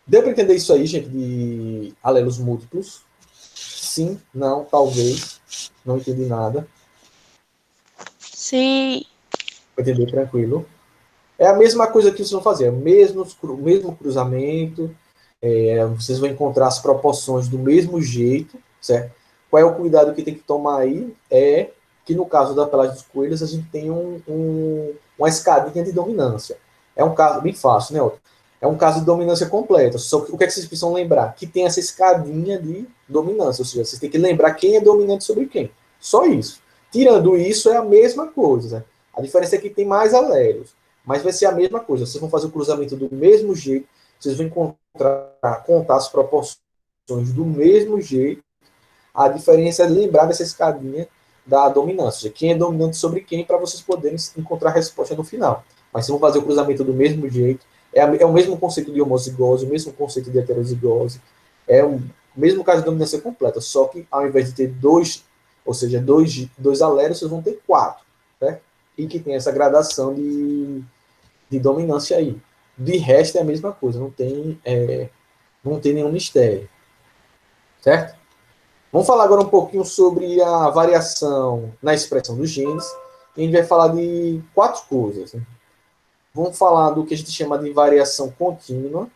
Deu para entender isso aí, gente, de alelos múltiplos? Sim, não, talvez, não entendi nada. Sim. Entendeu? Tranquilo. É a mesma coisa que vocês vão fazer, o mesmo cruzamento, vocês vão encontrar as proporções do mesmo jeito, certo? Qual é o cuidado que tem que tomar aí? É que no caso da pelagem dos coelhos, a gente tem uma escadinha de dominância. É um caso bem fácil, né, Otto? É um caso de dominância completa. Só que o que é que vocês precisam lembrar? Que tem essa escadinha de dominância, ou seja, vocês têm que lembrar quem é dominante sobre quem. Só isso. Tirando isso, é a mesma coisa. Né? A diferença é que tem mais aléreos. Mas vai ser a mesma coisa. Vocês vão fazer o cruzamento do mesmo jeito, vocês vão contar as proporções do mesmo jeito. A diferença é lembrar dessa escadinha da dominância. Quem é dominante sobre quem, para vocês poderem encontrar a resposta no final. Mas vocês vão fazer o cruzamento do mesmo jeito. É o mesmo conceito de homozigose, o mesmo conceito de heterozigose. É o mesmo caso de dominância completa. Só que ao invés de ter dois, ou seja, dois aléreos, vocês vão ter quatro. Né? E que tem essa gradação de dominância aí. De resto é a mesma coisa, não tem nenhum mistério. Certo? Vamos falar agora um pouquinho sobre a variação na expressão dos genes. E a gente vai falar de quatro coisas. Né? Vamos falar do que a gente chama de variação contínua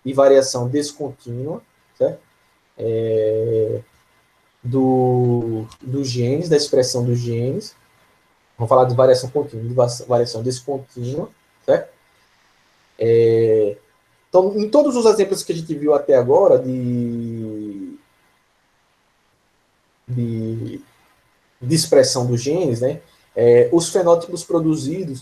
e variação descontínua, certo? Dos genes, da expressão dos genes. Vamos falar de variação contínua e variação descontínua, certo? Então, em todos os exemplos que a gente viu até agora de expressão dos genes, né, os fenótipos produzidos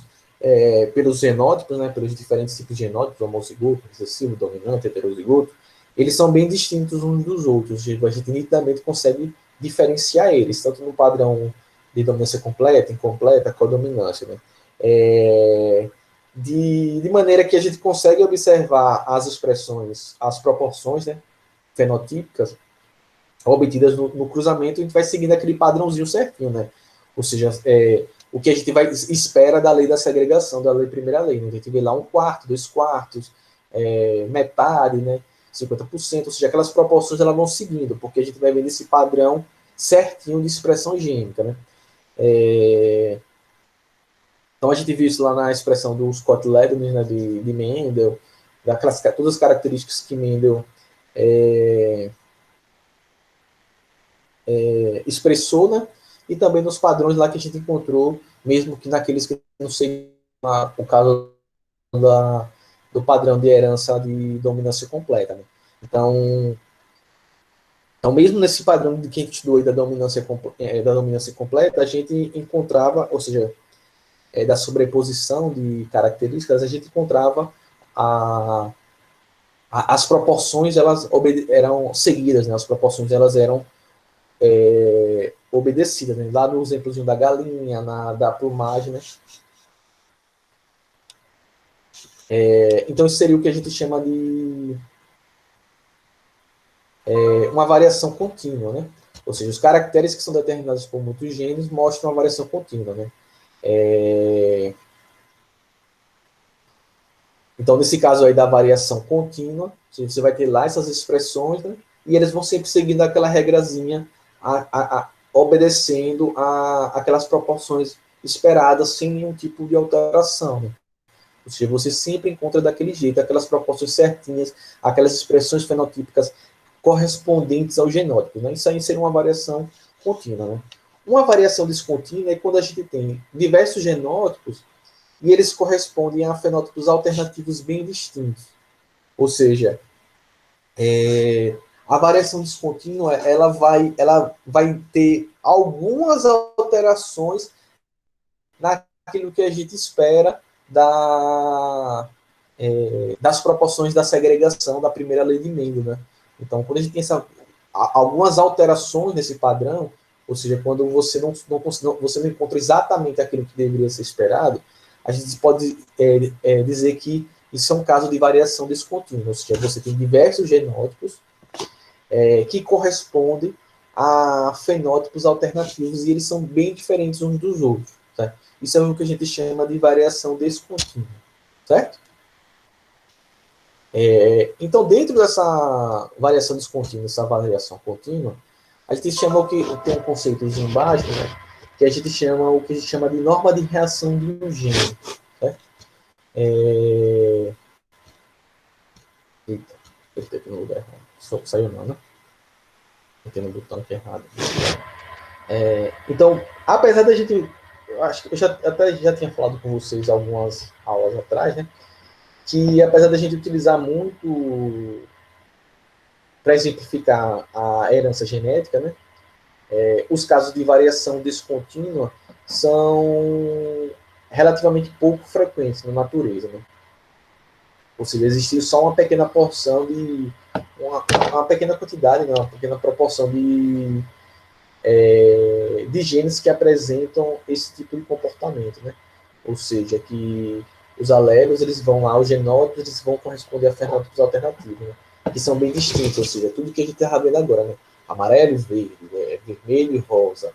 pelos genótipos, né, pelos diferentes tipos de genótipos, homozigoto, recessivo, dominante, heterozigoto, eles são bem distintos uns dos outros. A gente nitidamente consegue diferenciar eles, tanto no padrão de dominância completa, incompleta, codominância. Né? De maneira que a gente consegue observar as expressões, as proporções, né, fenotípicas obtidas no cruzamento, a gente vai seguindo aquele padrãozinho certinho, né? Ou seja, o que a gente espera da lei da segregação, da lei primeira lei. Né? A gente vê lá 1/4, 2/4, metade, né? 50%, ou seja, aquelas proporções elas vão seguindo, porque a gente vai vendo esse padrão certinho de expressão gênica, né? Então a gente viu isso lá na expressão do Scott Ledner, né, de Mendel, todas as características que Mendel expressou, né? E também nos padrões lá que a gente encontrou, mesmo que naqueles que não sei o caso do padrão de herança de dominância completa. Né? Então, mesmo nesse padrão de quem estudou da dominância completa, a gente encontrava, ou seja, da sobreposição de características, a gente encontrava as proporções, elas eram seguidas, né? As proporções, elas eram obedecidas, né? Lá no exemplozinho da galinha, da plumagem, né? Então, isso seria o que a gente chama de uma variação contínua, né? Ou seja, os caracteres que são determinados por muitos genes mostram uma variação contínua, né? Então, nesse caso aí da variação contínua, você vai ter lá essas expressões, né? E eles vão sempre seguindo aquela regrazinha, obedecendo aquelas proporções esperadas sem nenhum tipo de alteração. Né? Ou seja, você sempre encontra daquele jeito, aquelas proporções certinhas, aquelas expressões fenotípicas correspondentes ao genótipo. Né? Isso aí seria uma variação contínua. Né? Uma variação descontínua é quando a gente tem diversos genótipos e eles correspondem a fenótipos alternativos bem distintos. Ou seja, a variação descontínua ela vai ter algumas alterações naquilo que a gente espera das proporções da segregação da primeira lei de Mendel. Né? Então, quando a gente tem algumas alterações nesse padrão, ou seja, quando você não encontra exatamente aquilo que deveria ser esperado, a gente pode dizer que isso é um caso de variação descontínua, ou seja, você tem diversos genótipos que correspondem a fenótipos alternativos e eles são bem diferentes uns dos outros. Tá? Isso é o que a gente chama de variação descontínua, certo? Então, dentro dessa variação descontínua, essa variação contínua, a gente chama tem um conceitozinho básico, né, que a gente chama, o que a gente chama de norma de reação de um gene. Certo? Eita, eu estou aqui no lugar errado. Saiu não, né? Tem no botão aqui errado. Então, apesar da gente... Eu acho que eu até já tinha falado com vocês algumas aulas atrás, né? Que apesar da gente utilizar muito para exemplificar a herança genética, né? Os casos de variação descontínua são relativamente pouco frequentes na natureza, né? Ou seja, existe só uma pequena porção de... uma pequena quantidade, né? Uma pequena proporção de genes que apresentam esse tipo de comportamento, né? Ou seja, que os alelos, eles vão lá, os genótipos, eles vão corresponder a fenótipos alternativos, né? Que são bem distintos, ou seja, tudo que a gente está vendo agora, né? Amarelo e verde, vermelho e rosa,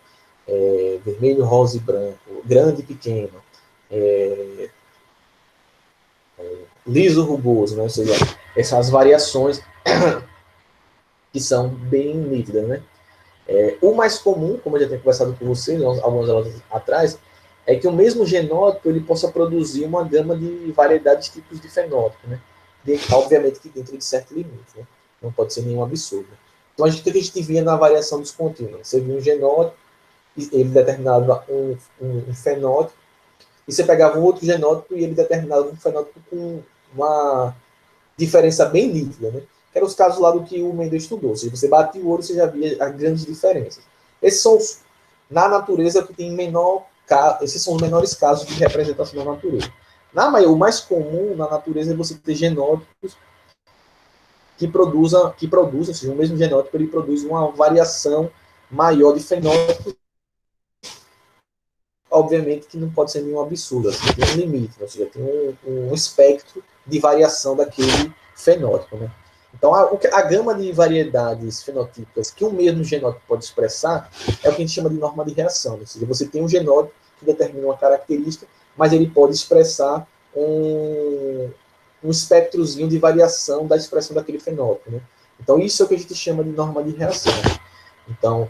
vermelho, rosa e branco, grande e pequeno, liso, rugoso, né? Ou seja, essas variações que são bem nítidas, né? O mais comum, como eu já tenho conversado com vocês algumas aulas atrás, é que o mesmo genótipo ele possa produzir uma gama de variedades de tipos de fenótipo, né? Obviamente que dentro de certo limite, né? Não pode ser nenhum absurdo. Então, o que a gente via na variação dos contínuos? Você via um genótipo, ele determinava um fenótipo, e você pegava um outro genótipo e ele determinava um fenótipo com uma diferença bem nítida, né? Que eram os casos lá do que o Mendel estudou. Se você batia o olho, você já via as grandes diferenças. Esses são, na natureza, que tem menor... Esses são os menores casos de representação da natureza. O mais comum na natureza é você ter genótipos que produzam, ou seja, o mesmo genótipo ele produz uma variação maior de fenótipos, obviamente que não pode ser nenhum absurdo, assim, tem um limite, ou seja, tem um espectro de variação daquele fenótipo, né? Então, a gama de variedades fenotípicas que um mesmo genótipo pode expressar é o que a gente chama de norma de reação, ou seja, você tem um genótipo que determina uma característica, mas ele pode expressar um espectrozinho de variação da expressão daquele fenótipo, né? Então, isso é o que a gente chama de norma de reação. Então,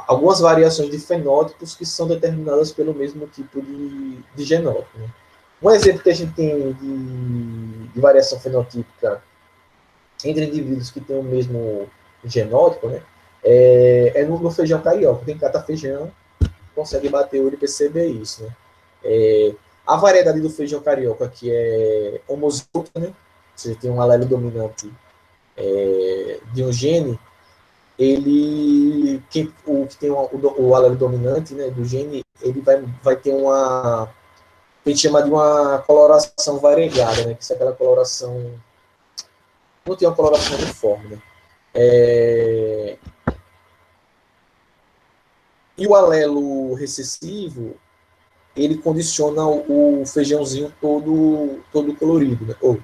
algumas variações de fenótipos que são determinadas pelo mesmo tipo de genótipo, né? Um exemplo que a gente tem de variação fenotípica entre indivíduos que têm o mesmo genótipo, né, no feijão carioca. Quem cata feijão consegue bater o olho e perceber isso, né? A variedade do feijão carioca, que é homozigota, né? Você tem um alelo dominante de um gene, o que tem o alelo dominante, né, do gene, ele vai ter uma, a gente chama de uma coloração variegada, né, que é aquela coloração, não tem uma coloração uniforme, né? E o alelo recessivo, ele condiciona o feijãozinho todo colorido, né? Ou,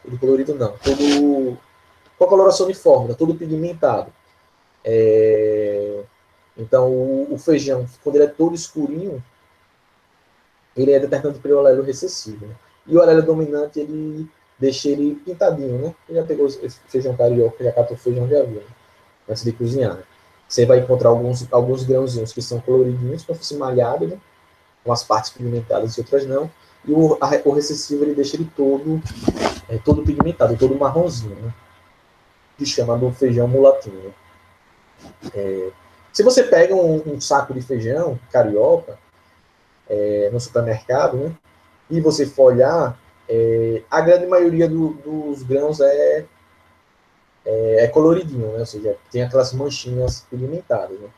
todo colorido não, todo com a coloração uniforme, né? Todo pigmentado. Então, o feijão, quando ele é todo escurinho, ele é determinado pelo alelo recessivo, né? E o alelo dominante, ele deixa ele pintadinho, né? Você já pegou esse feijão carioca, já catou feijão de avião, né? Antes de cozinhar, né? Você vai encontrar alguns grãozinhos que são coloridinhos, como se fosse malhado, né? Com as partes pigmentadas e outras não. E o recessivo, ele deixa ele todo pigmentado, todo marronzinho, né? Que chama do feijão mulatinho, né? Se você pega um saco de feijão carioca no supermercado, né, e você for olhar, a grande maioria dos grãos é coloridinho, né, ou seja, tem aquelas manchinhas pigmentadas. Né?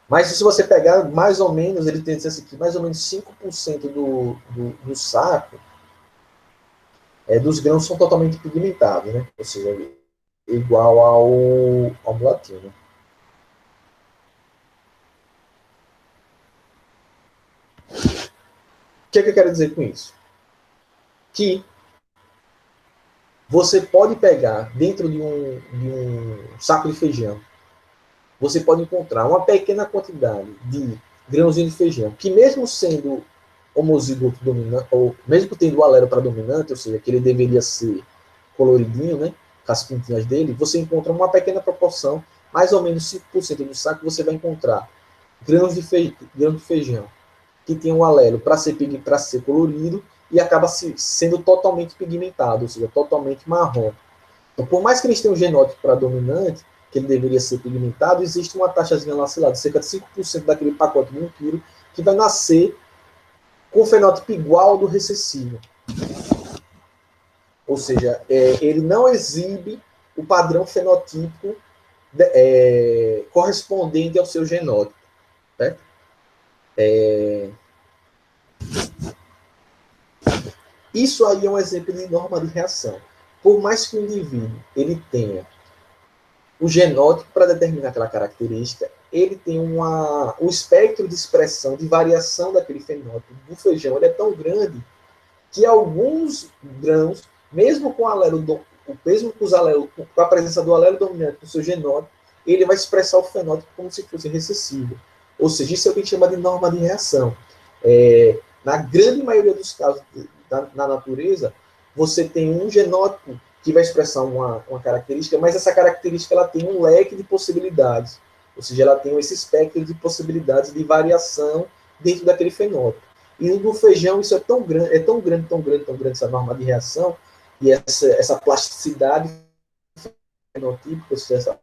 Mas se você pegar mais ou menos, ele tem assim, que mais ou menos 5% do saco dos grãos são totalmente pigmentados, né? Ou seja, igual ao mulatinho. Né? O que é que eu quero dizer com isso? Que você pode pegar dentro de um saco de feijão, você pode encontrar uma pequena quantidade de grãozinho de feijão, que mesmo sendo homozigoto dominante, ou mesmo tendo o alelo para dominante, ou seja, que ele deveria ser coloridinho, né, com as pintinhas dele, você encontra uma pequena proporção mais ou menos 5% do saco, você vai encontrar grãos de feijão, que tem um alelo para ser colorido e acaba sendo totalmente pigmentado, ou seja, totalmente marrom. Então, por mais que eles tenham um genótipo para dominante, que ele deveria ser pigmentado, existe uma taxazinha lá, sei lá, de cerca de 5% daquele pacote de 1 quilo, que vai nascer com o fenótipo igual ao do recessivo. Ou seja, ele não exibe o padrão fenotípico correspondente ao seu genótipo. Né? Isso aí é um exemplo de norma de reação. Por mais que o indivíduo ele tenha o genótipo para determinar aquela característica, ele tem o espectro de expressão, de variação daquele fenótipo do feijão, ele é tão grande que alguns grãos, mesmo com com a presença do alelo dominante no seu genótipo, ele vai expressar o fenótipo como se fosse recessivo. Ou seja, isso é o que a gente chama de norma de reação. Na grande maioria dos casos na natureza, você tem um genótipo que vai expressar uma característica, mas essa característica ela tem um leque de possibilidades. Ou seja, ela tem esse espectro de possibilidades de variação dentro daquele fenótipo. E no feijão isso é tão grande, essa norma de reação e essa plasticidade fenotípica, essa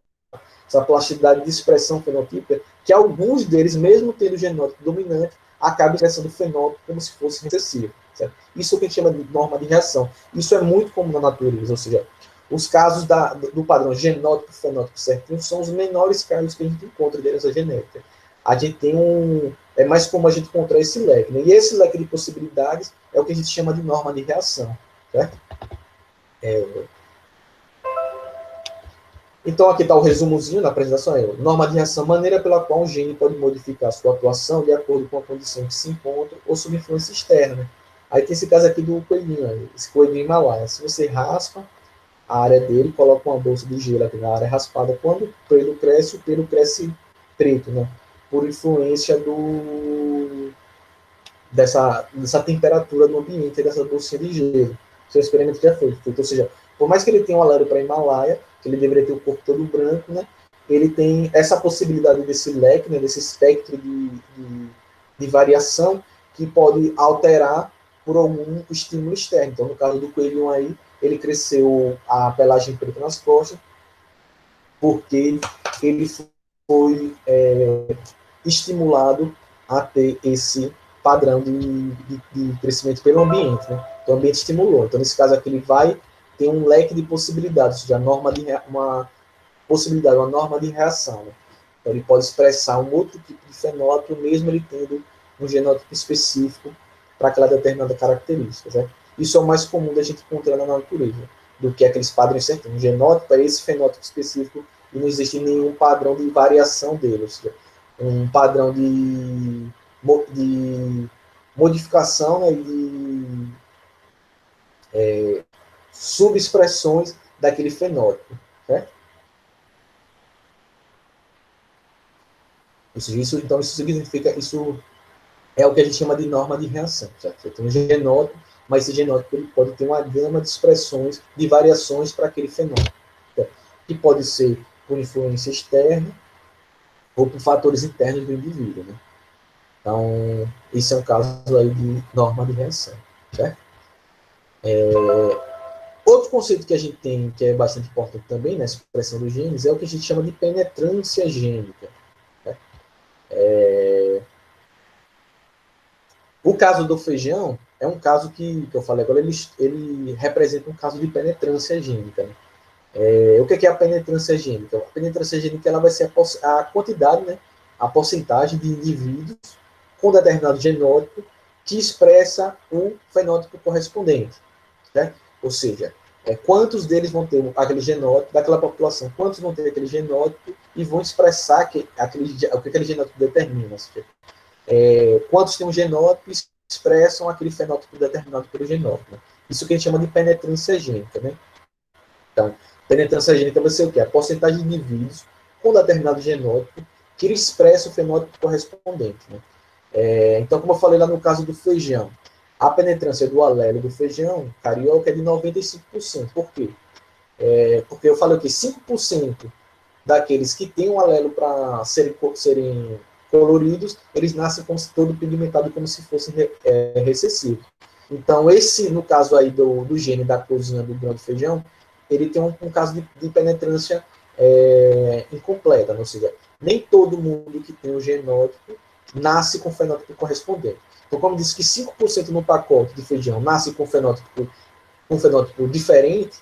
plasticidade de expressão fenotípica, que alguns deles, mesmo tendo genótipo dominante, acabam expressando o fenótipo como se fosse recessivo. Certo? Isso é o que a gente chama de norma de reação. Isso é muito comum na natureza, ou seja, os casos do padrão genótipo-fenótipo certinho são os menores casos que a gente encontra dentro da genética. A gente tem é mais comum a gente encontrar esse leque. Né? E esse leque de possibilidades é o que a gente chama de norma de reação. Certo? Então, aqui está o resumozinho na apresentação. Norma de reação, maneira pela qual um gene pode modificar a sua atuação de acordo com a condição que se encontra ou sob influência externa. Aí tem esse caso aqui do coelhinho, esse coelhinho Himalaia. Se você raspa a área dele, coloca uma bolsa de gelo aqui na área raspada, quando o pelo cresce preto, né? Por influência dessa temperatura do ambiente, dessa bolsinha de gelo. Seu experimento já foi feito. Ou seja, por mais que ele tenha um alelo para Himalaia, que ele deveria ter o corpo todo branco, né? Ele tem essa possibilidade desse leque, né? Desse espectro de variação que pode alterar por algum estímulo externo. Então, no caso do coelhinho aí, ele cresceu a pelagem preta nas costas, porque ele foi estimulado a ter esse padrão de crescimento pelo ambiente. Né? Então, o ambiente estimulou. Então, nesse caso aqui, ele vai ter um leque de possibilidades, ou seja, uma norma de reação. Né? Então, ele pode expressar um outro tipo de fenótipo, mesmo ele tendo um genótipo específico para aquela determinada característica. Certo? Isso é o mais comum da gente encontrar na natureza, do que aqueles padrões certinhos. Um genótipo é esse fenótipo específico e não existe nenhum padrão de variação dele, ou seja, um padrão de modificação, né, de subexpressões daquele fenótipo. Certo? Então, isso significa, isso é o que a gente chama de norma de reação. Certo? Você tem um genótipo, mas esse genótipo ele pode ter uma gama de expressões, de variações para aquele fenótipo. Certo? Que pode ser por influência externa ou por fatores internos do indivíduo. Né? Então, esse é um caso aí de norma de reação. Certo? Outro conceito que a gente tem, que é bastante importante também nessa expressão dos genes, é o que a gente chama de penetrância gênica. Né? O caso do feijão é um caso que eu falei agora, ele representa um caso de penetrância gênica. Né? O que é a penetrância gênica? A penetrância gênica ela vai ser a quantidade, né, a porcentagem de indivíduos com determinado genótipo que expressa um fenótipo correspondente. Né? Ou seja, quantos deles vão ter aquele genótipo, daquela população, quantos vão ter aquele genótipo e vão expressar o que aquele genótipo determina. Ou seja, quantos têm um genótipo e expressam aquele fenótipo determinado pelo genótipo. Né? Isso que a gente chama de penetrância gênica. Né? Então, penetrância gênica vai ser o quê? A porcentagem de indivíduos com determinado genótipo que expressa o fenótipo correspondente. Né? Então, como eu falei lá no caso do feijão, a penetrância do alelo do feijão carioca é de 95%. Por quê? Porque eu falei que 5% daqueles que têm um alelo para serem coloridos, eles nascem como se todo pigmentado, como se fossem recessivos. Então, esse, no caso aí do gene da cozinha do grão de feijão, ele tem um caso de penetrância incompleta, ou seja, nem todo mundo que tem o genótipo nasce com o fenótipo correspondente. Então, como disse que 5% no pacote de feijão nasce com um fenótipo diferente,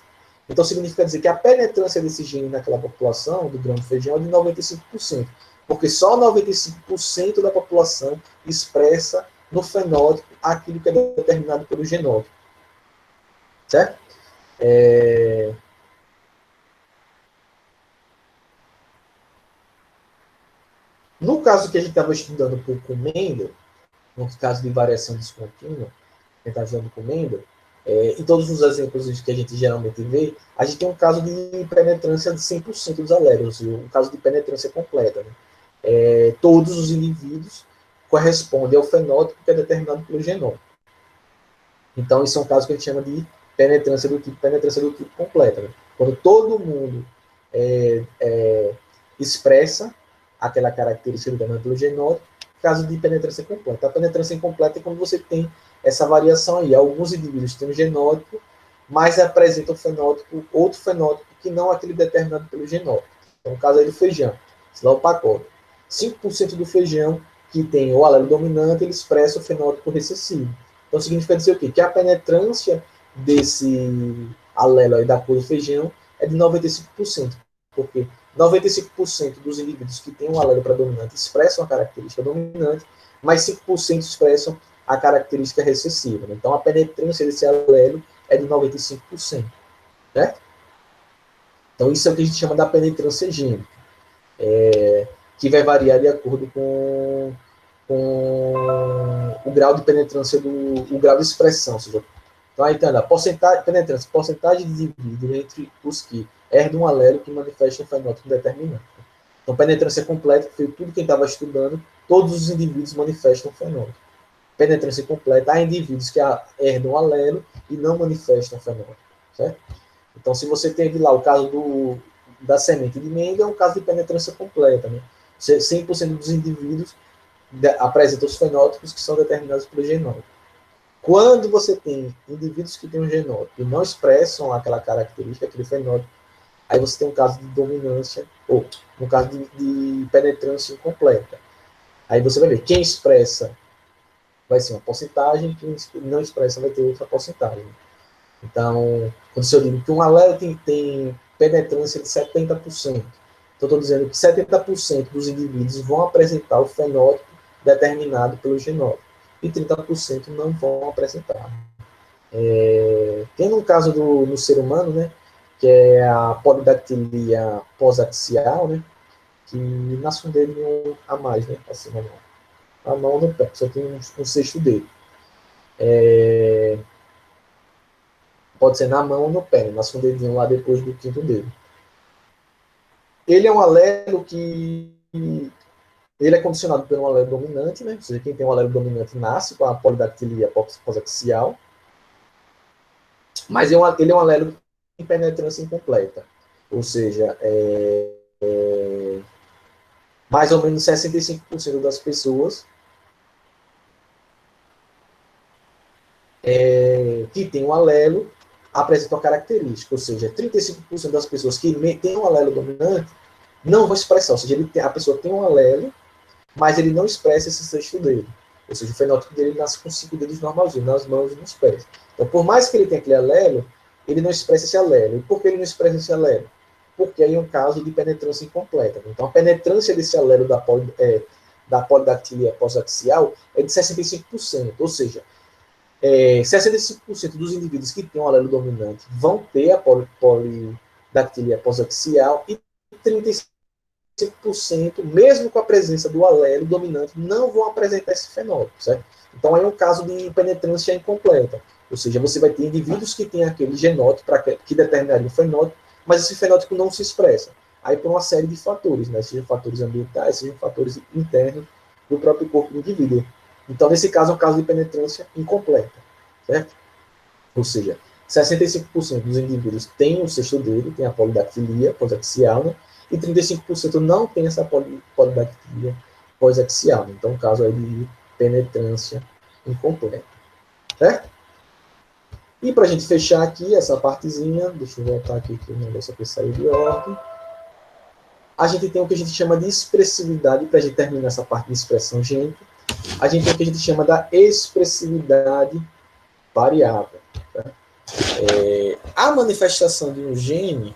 então significa dizer que a penetrância desse gene naquela população do grão de feijão é de 95%, porque só 95% da população expressa no fenótipo aquilo que é determinado pelo genótipo. Certo? No caso que a gente estava estudando com Mendel, no caso de variação descontínua, que está estudando com Mendel, em todos os exemplos que a gente geralmente vê, a gente tem um caso de penetrância de 100% dos alélos, um caso de penetrância completa. Né? Todos os indivíduos correspondem ao fenótipo que é determinado pelo genoma. Então, isso é um caso que a gente chama de penetrância do tipo completa. Né? Quando todo mundo expressa aquela característica determinada pelo genótipo, caso de penetrância completa. A penetrância incompleta é quando você tem essa variação aí. Alguns indivíduos têm um genótipo, mas apresentam outro fenótipo que não aquele determinado pelo genótipo. Então, no caso aí do feijão, sei lá, o pacote. 5% do feijão que tem o alelo dominante, ele expressa o fenótipo recessivo. Então, significa dizer o quê? Que a penetrância desse alelo aí da cor do feijão é de 95%, porque 95% dos indivíduos que têm um alelo predominante expressam a característica dominante, mas 5% expressam a característica recessiva. Né? Então, a penetrância desse alelo é de 95%. Né? Então, isso é o que a gente chama da penetrância gênica, que vai variar de acordo com o grau de penetrância o grau de expressão. Ou seja, então, aí tá, porcentagem de indivíduos entre os que herdam um alelo que manifesta um fenótipo determinado. Então, penetrância completa, que foi tudo quem estava estudando, todos os indivíduos manifestam um fenótipo. Penetrância completa, há indivíduos que herdam um alelo e não manifestam um fenótipo. Certo? Então, se você teve lá o caso da semente de Mendel, é um caso de penetrância completa. Né? 100% dos indivíduos apresentam os fenótipos que são determinados pelo genoma. Quando você tem indivíduos que têm um genótipo e não expressam aquela característica, aquele fenótipo, aí você tem um caso de dominância, ou um caso de penetrância incompleta. Aí você vai ver, quem expressa vai ser uma porcentagem, quem não expressa vai ter outra porcentagem. Então, quando eu digo que um alelo tem penetrância de 70%, então estou dizendo que 70% dos indivíduos vão apresentar o fenótipo determinado pelo genótipo e 30% não vão apresentar. Tem um caso no ser humano, né, que é a polidactilia pós-axial, né, que nasce um dedo a mais, né, assim, na mão. A mão no pé, só tem um sexto dedo. Pode ser na mão ou no pé, nasce um dedinho lá depois do quinto dedo. Ele é um alelo que ele é condicionado por um alelo dominante, né? Ou seja, quem tem um alelo dominante nasce com a polidactilia pós-axial, mas ele é um alelo em penetrância incompleta. Ou seja, mais ou menos 65% das pessoas que tem um alelo apresentam a característica, ou seja, 35% das pessoas que têm um alelo dominante não vão expressar, ou seja, a pessoa tem um alelo, mas ele não expressa esse sexto dedo. Ou seja, o fenótipo dele nasce com 5 dedos normalzinhos, nas mãos e nos pés. Então, por mais que ele tenha aquele alelo, ele não expressa esse alelo. E por que ele não expressa esse alelo? Porque aí é um caso de penetrância incompleta. Então, a penetrância desse alelo da polidactilia pós-axial é de 65%. Ou seja, 65% dos indivíduos que têm um alelo dominante vão ter a polidactilia pós-axial e 35%, mesmo com a presença do alelo dominante, não vão apresentar esse fenótipo, certo? Então, aí é um caso de penetrância incompleta. Ou seja, você vai ter indivíduos que têm aquele genótipo que determinaria o fenótipo, mas esse fenótipo não se expressa. Aí por uma série de fatores, né? Sejam fatores ambientais, sejam fatores internos do próprio corpo do indivíduo. Então, nesse caso, é um caso de penetrância incompleta, certo? Ou seja, 65% dos indivíduos têm o sexto dedo, tem a polidactilia pós-axial, né? e 35% não tem essa polidactilia pós-axial. Então, caso aí de penetrância incompleta. Certo? E para a gente fechar aqui essa partezinha, deixa eu voltar aqui que o negócio aqui saiu de ordem. A gente tem o que a gente chama de expressividade, para a gente terminar essa parte de expressão gênica. A gente tem o que a gente chama da expressividade variável. Tá? A manifestação de um gene,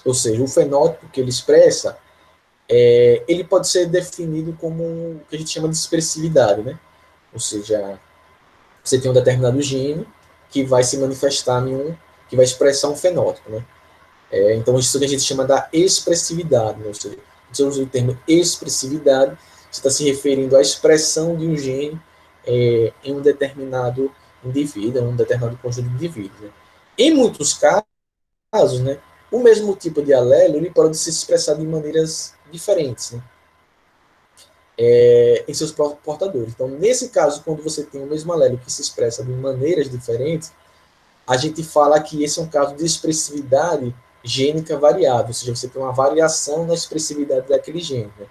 ou seja, o fenótipo que ele expressa, ele pode ser definido como o que a gente chama de expressividade, né? Ou seja, você tem um determinado gene que vai se manifestar que vai expressar um fenótipo, né? Então, isso que a gente chama da expressividade, né? Ou seja, você usa o termo expressividade, você está se referindo à expressão de um gene em um determinado indivíduo, em um determinado conjunto de indivíduos. Né? Em muitos casos, né, o mesmo tipo de alelo ele pode se expressar de maneiras diferentes, né? Em seus portadores. Então, nesse caso, quando você tem o mesmo alelo que se expressa de maneiras diferentes, a gente fala que esse é um caso de expressividade gênica variável, ou seja, você tem uma variação na expressividade daquele gene. Né?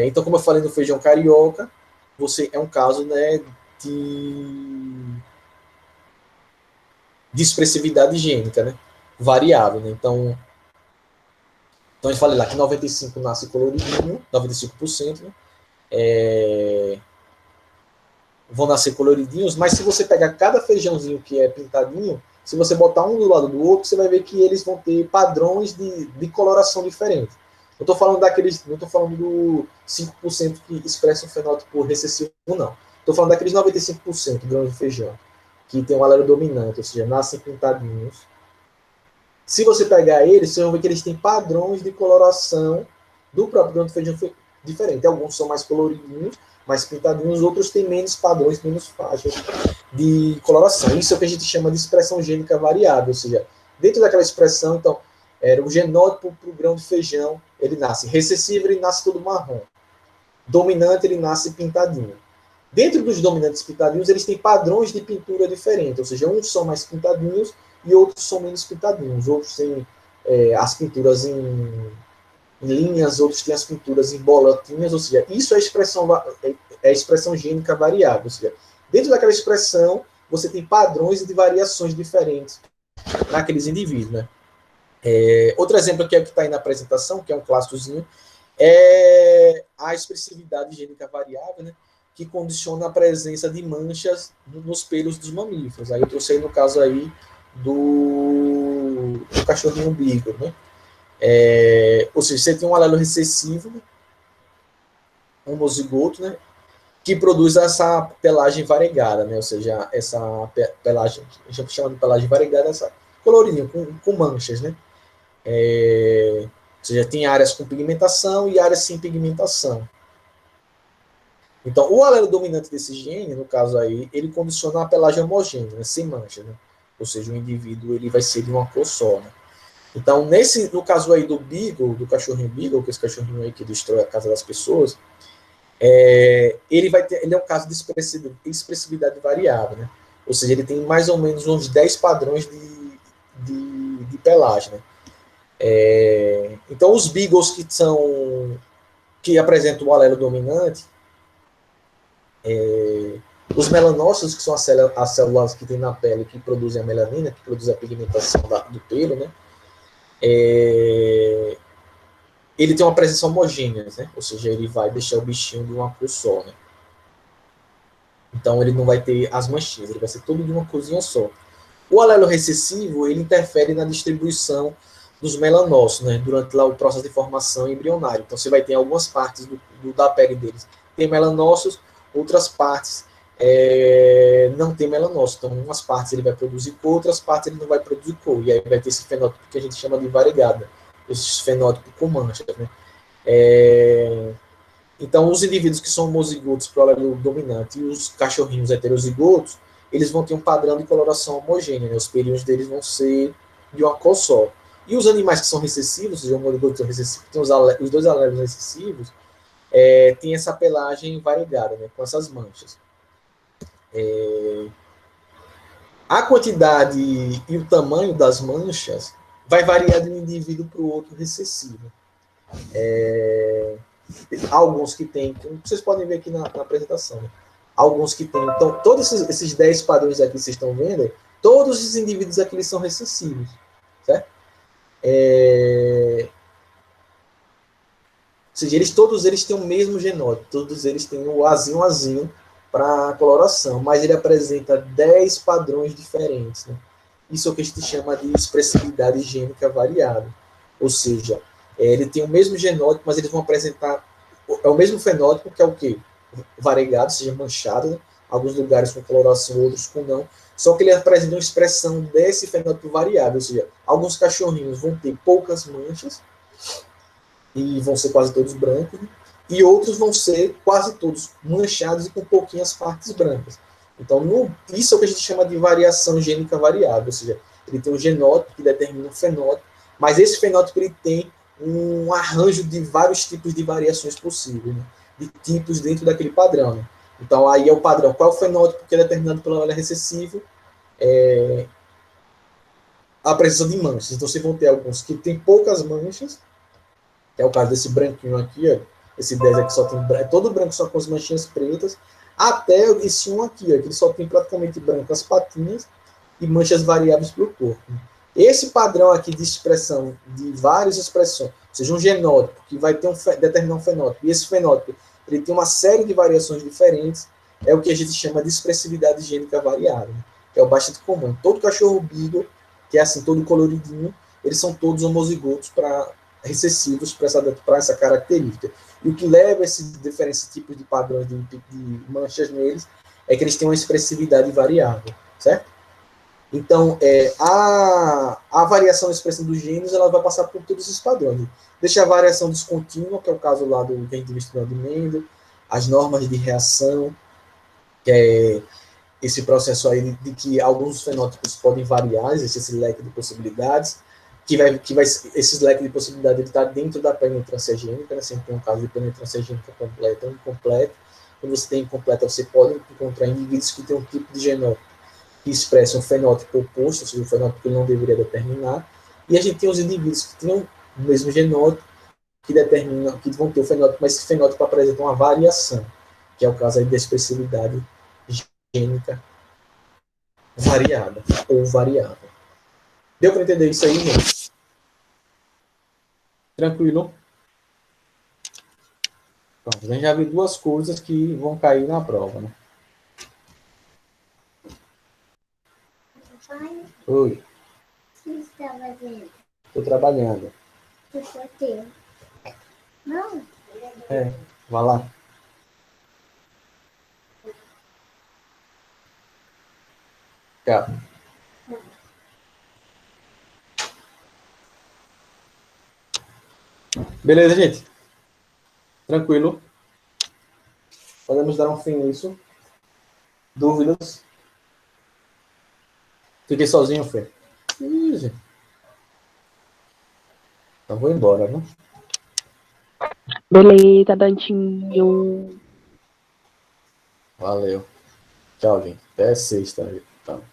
Então, como eu falei no feijão carioca, você é um caso, né, de expressividade gênica, né, variável. Né? Então, a gente fala lá que 95% nasce coloridinho, 95%, né? Vão nascer coloridinhos, mas se você pegar cada feijãozinho que é pintadinho, se você botar um do lado do outro, você vai ver que eles vão ter padrões de coloração diferentes. Eu estou falando daqueles, não estou falando do 5% que expressa o fenótipo recessivo, não. Estou falando daqueles 95% grãos de feijão, que tem um alelo dominante, ou seja, nascem pintadinhos. Se você pegar eles, você vai ver que eles têm padrões de coloração do próprio grão de feijão diferente. Alguns são mais coloridinhos, mais pintadinhos, outros têm menos padrões, menos faixas de coloração. Isso é o que a gente chama de expressão gênica variável, ou seja, dentro daquela expressão, então, o genótipo para o grão de feijão, ele nasce recessivo, ele nasce todo marrom. Dominante, ele nasce pintadinho. Dentro dos dominantes pintadinhos, eles têm padrões de pintura diferentes, ou seja, uns são mais pintadinhos e outros são menos pintadinhos. Outros têm as pinturas em linhas, outros têm as pinturas em bolotinhas, ou seja, isso é a expressão gênica variável, ou seja, dentro daquela expressão, você tem padrões de variações diferentes naqueles indivíduos, né? Outro exemplo que é o que está aí na apresentação, que é um clássicozinho, é a expressividade gênica variável, né? Que condiciona a presença de manchas nos pelos dos mamíferos. Aí eu trouxe aí no caso aí do cachorrinho beagle, né? Ou seja, você tem um alelo recessivo, né? Homozigoto, né? Que produz essa pelagem variegada, né? Ou seja, essa pelagem, a gente chama de pelagem variegada, essa coloridinha, com manchas, né? Ou seja, tem áreas com pigmentação e áreas sem pigmentação. Então, o alelo dominante desse gene, no caso aí, ele condiciona a pelagem homogênea, né? Sem mancha, né? Ou seja, o indivíduo ele vai ser de uma cor só, né? Então, no caso aí do beagle, do cachorrinho beagle, que é esse cachorrinho aí que destrói a casa das pessoas, ele é um caso de expressividade variável, né? Ou seja, ele tem mais ou menos uns 10 padrões de pelagem, né? Então, os beagles que apresentam o alelo dominante, os melanócitos, que são as células que tem na pele que produzem a melanina, que produzem a pigmentação do pelo, né? Ele tem uma presença homogênea, né? Ou seja, ele vai deixar o bichinho de uma cor só, né? Então ele não vai ter as manchinhas, ele vai ser todo de uma corzinha só. O alelo recessivo, ele interfere na distribuição dos melanócitos, né? Durante lá o processo de formação embrionária. Então você vai ter algumas partes da pele deles tem melanócitos, outras partes não tem melanócito. Então, umas partes ele vai produzir cor, outras partes ele não vai produzir cor. E aí vai ter esse fenótipo que a gente chama de variegada, esse fenótipo com manchas, né? Então, os indivíduos que são homozigotos para o alelo dominante e os cachorrinhos heterozigotos, eles vão ter um padrão de coloração homogênea, né? Os pelinhos deles vão ser de uma cor só. E os animais que são recessivos, ou seja, homozigotos recessivos, tem os dois alelos recessivos, tem essa pelagem variegada, né? Com essas manchas. A quantidade e o tamanho das manchas vai variar de um indivíduo para o outro recessivo. Alguns que tem, vocês podem ver aqui na apresentação, né? Alguns que tem, então, todos esses 10 padrões aqui que vocês estão vendo, todos os indivíduos aqui eles são recessivos, certo? Ou seja, todos eles têm o mesmo genótipo, todos eles têm o azinho para coloração, mas ele apresenta 10 padrões diferentes, né? Isso é o que a gente chama de expressividade gênica variável. Ou seja, ele tem o mesmo genótipo, mas eles vão apresentar o mesmo fenótipo, que é o quê? Variegado, ou seja, manchado, né? Alguns lugares com coloração, outros com não. Só que ele apresenta uma expressão desse fenótipo variável, ou seja, alguns cachorrinhos vão ter poucas manchas, e vão ser quase todos brancos, né? E outros vão ser quase todos manchados e com pouquinhas partes brancas. Então, isso é o que a gente chama de variação gênica variável, ou seja, ele tem um genótipo que determina um fenótipo, mas esse fenótipo ele tem um arranjo de vários tipos de variações possíveis, né? De tipos dentro daquele padrão. Né? Então, aí é o padrão. Qual é o fenótipo que é determinado pela olha recessivo? A presença de manchas. Então, vocês vão ter alguns que têm poucas manchas, que é o caso desse branquinho aqui, ó. Esse 10 aqui só tem todo branco, só com as manchinhas pretas, até esse um aqui, ó, que ele só tem praticamente branco as patinhas e manchas variáveis para o corpo. Esse padrão aqui de expressão, de várias expressões, ou seja, um genótipo que vai ter determinar um fenótipo, e esse fenótipo ele tem uma série de variações diferentes, é o que a gente chama de expressividade gênica variável, que é o bastante comum. Todo cachorro beagle, que é assim, todo coloridinho, eles são todos homozigotos para recessivos para essa característica. E o que leva a esses diferentes tipos de padrões de manchas neles é que eles têm uma expressividade variável, certo? Então, a variação da expressão dos gênios ela vai passar por todos esses padrões. Deixa a variação descontínua, que é o caso lá do que a gente viu de Mendel, as normas de reação, que é esse processo aí de que alguns fenótipos podem variar, existe esse leque de possibilidades, esses leques de possibilidades está dentro da penetrância gênica, né? Sempre tem um caso de penetrância gênica completa ou incompleta. Quando você tem incompleta, você pode encontrar indivíduos que têm um tipo de genótipo que expressa um fenótipo oposto, ou seja, um fenótipo que ele não deveria determinar, e a gente tem os indivíduos que têm o mesmo genótipo, que determinam, que vão ter o fenótipo, mas esse fenótipo apresenta uma variação, que é o caso aí da expressividade gênica variada ou variável. Deu para entender isso aí, gente? Tranquilo? Pronto, a gente já viu duas coisas que vão cair na prova, né? Pai, Oi, o que você está fazendo? estou trabalhando. Que foi teu? Não. Vai lá. Tchau. Beleza, gente? Tranquilo? Podemos dar um fim nisso? Dúvidas? Fiquei sozinho, Fê? Ih, gente. Então vou embora, né? Beleza, Dantinho. Valeu. Tchau, gente. Até sexta. Então.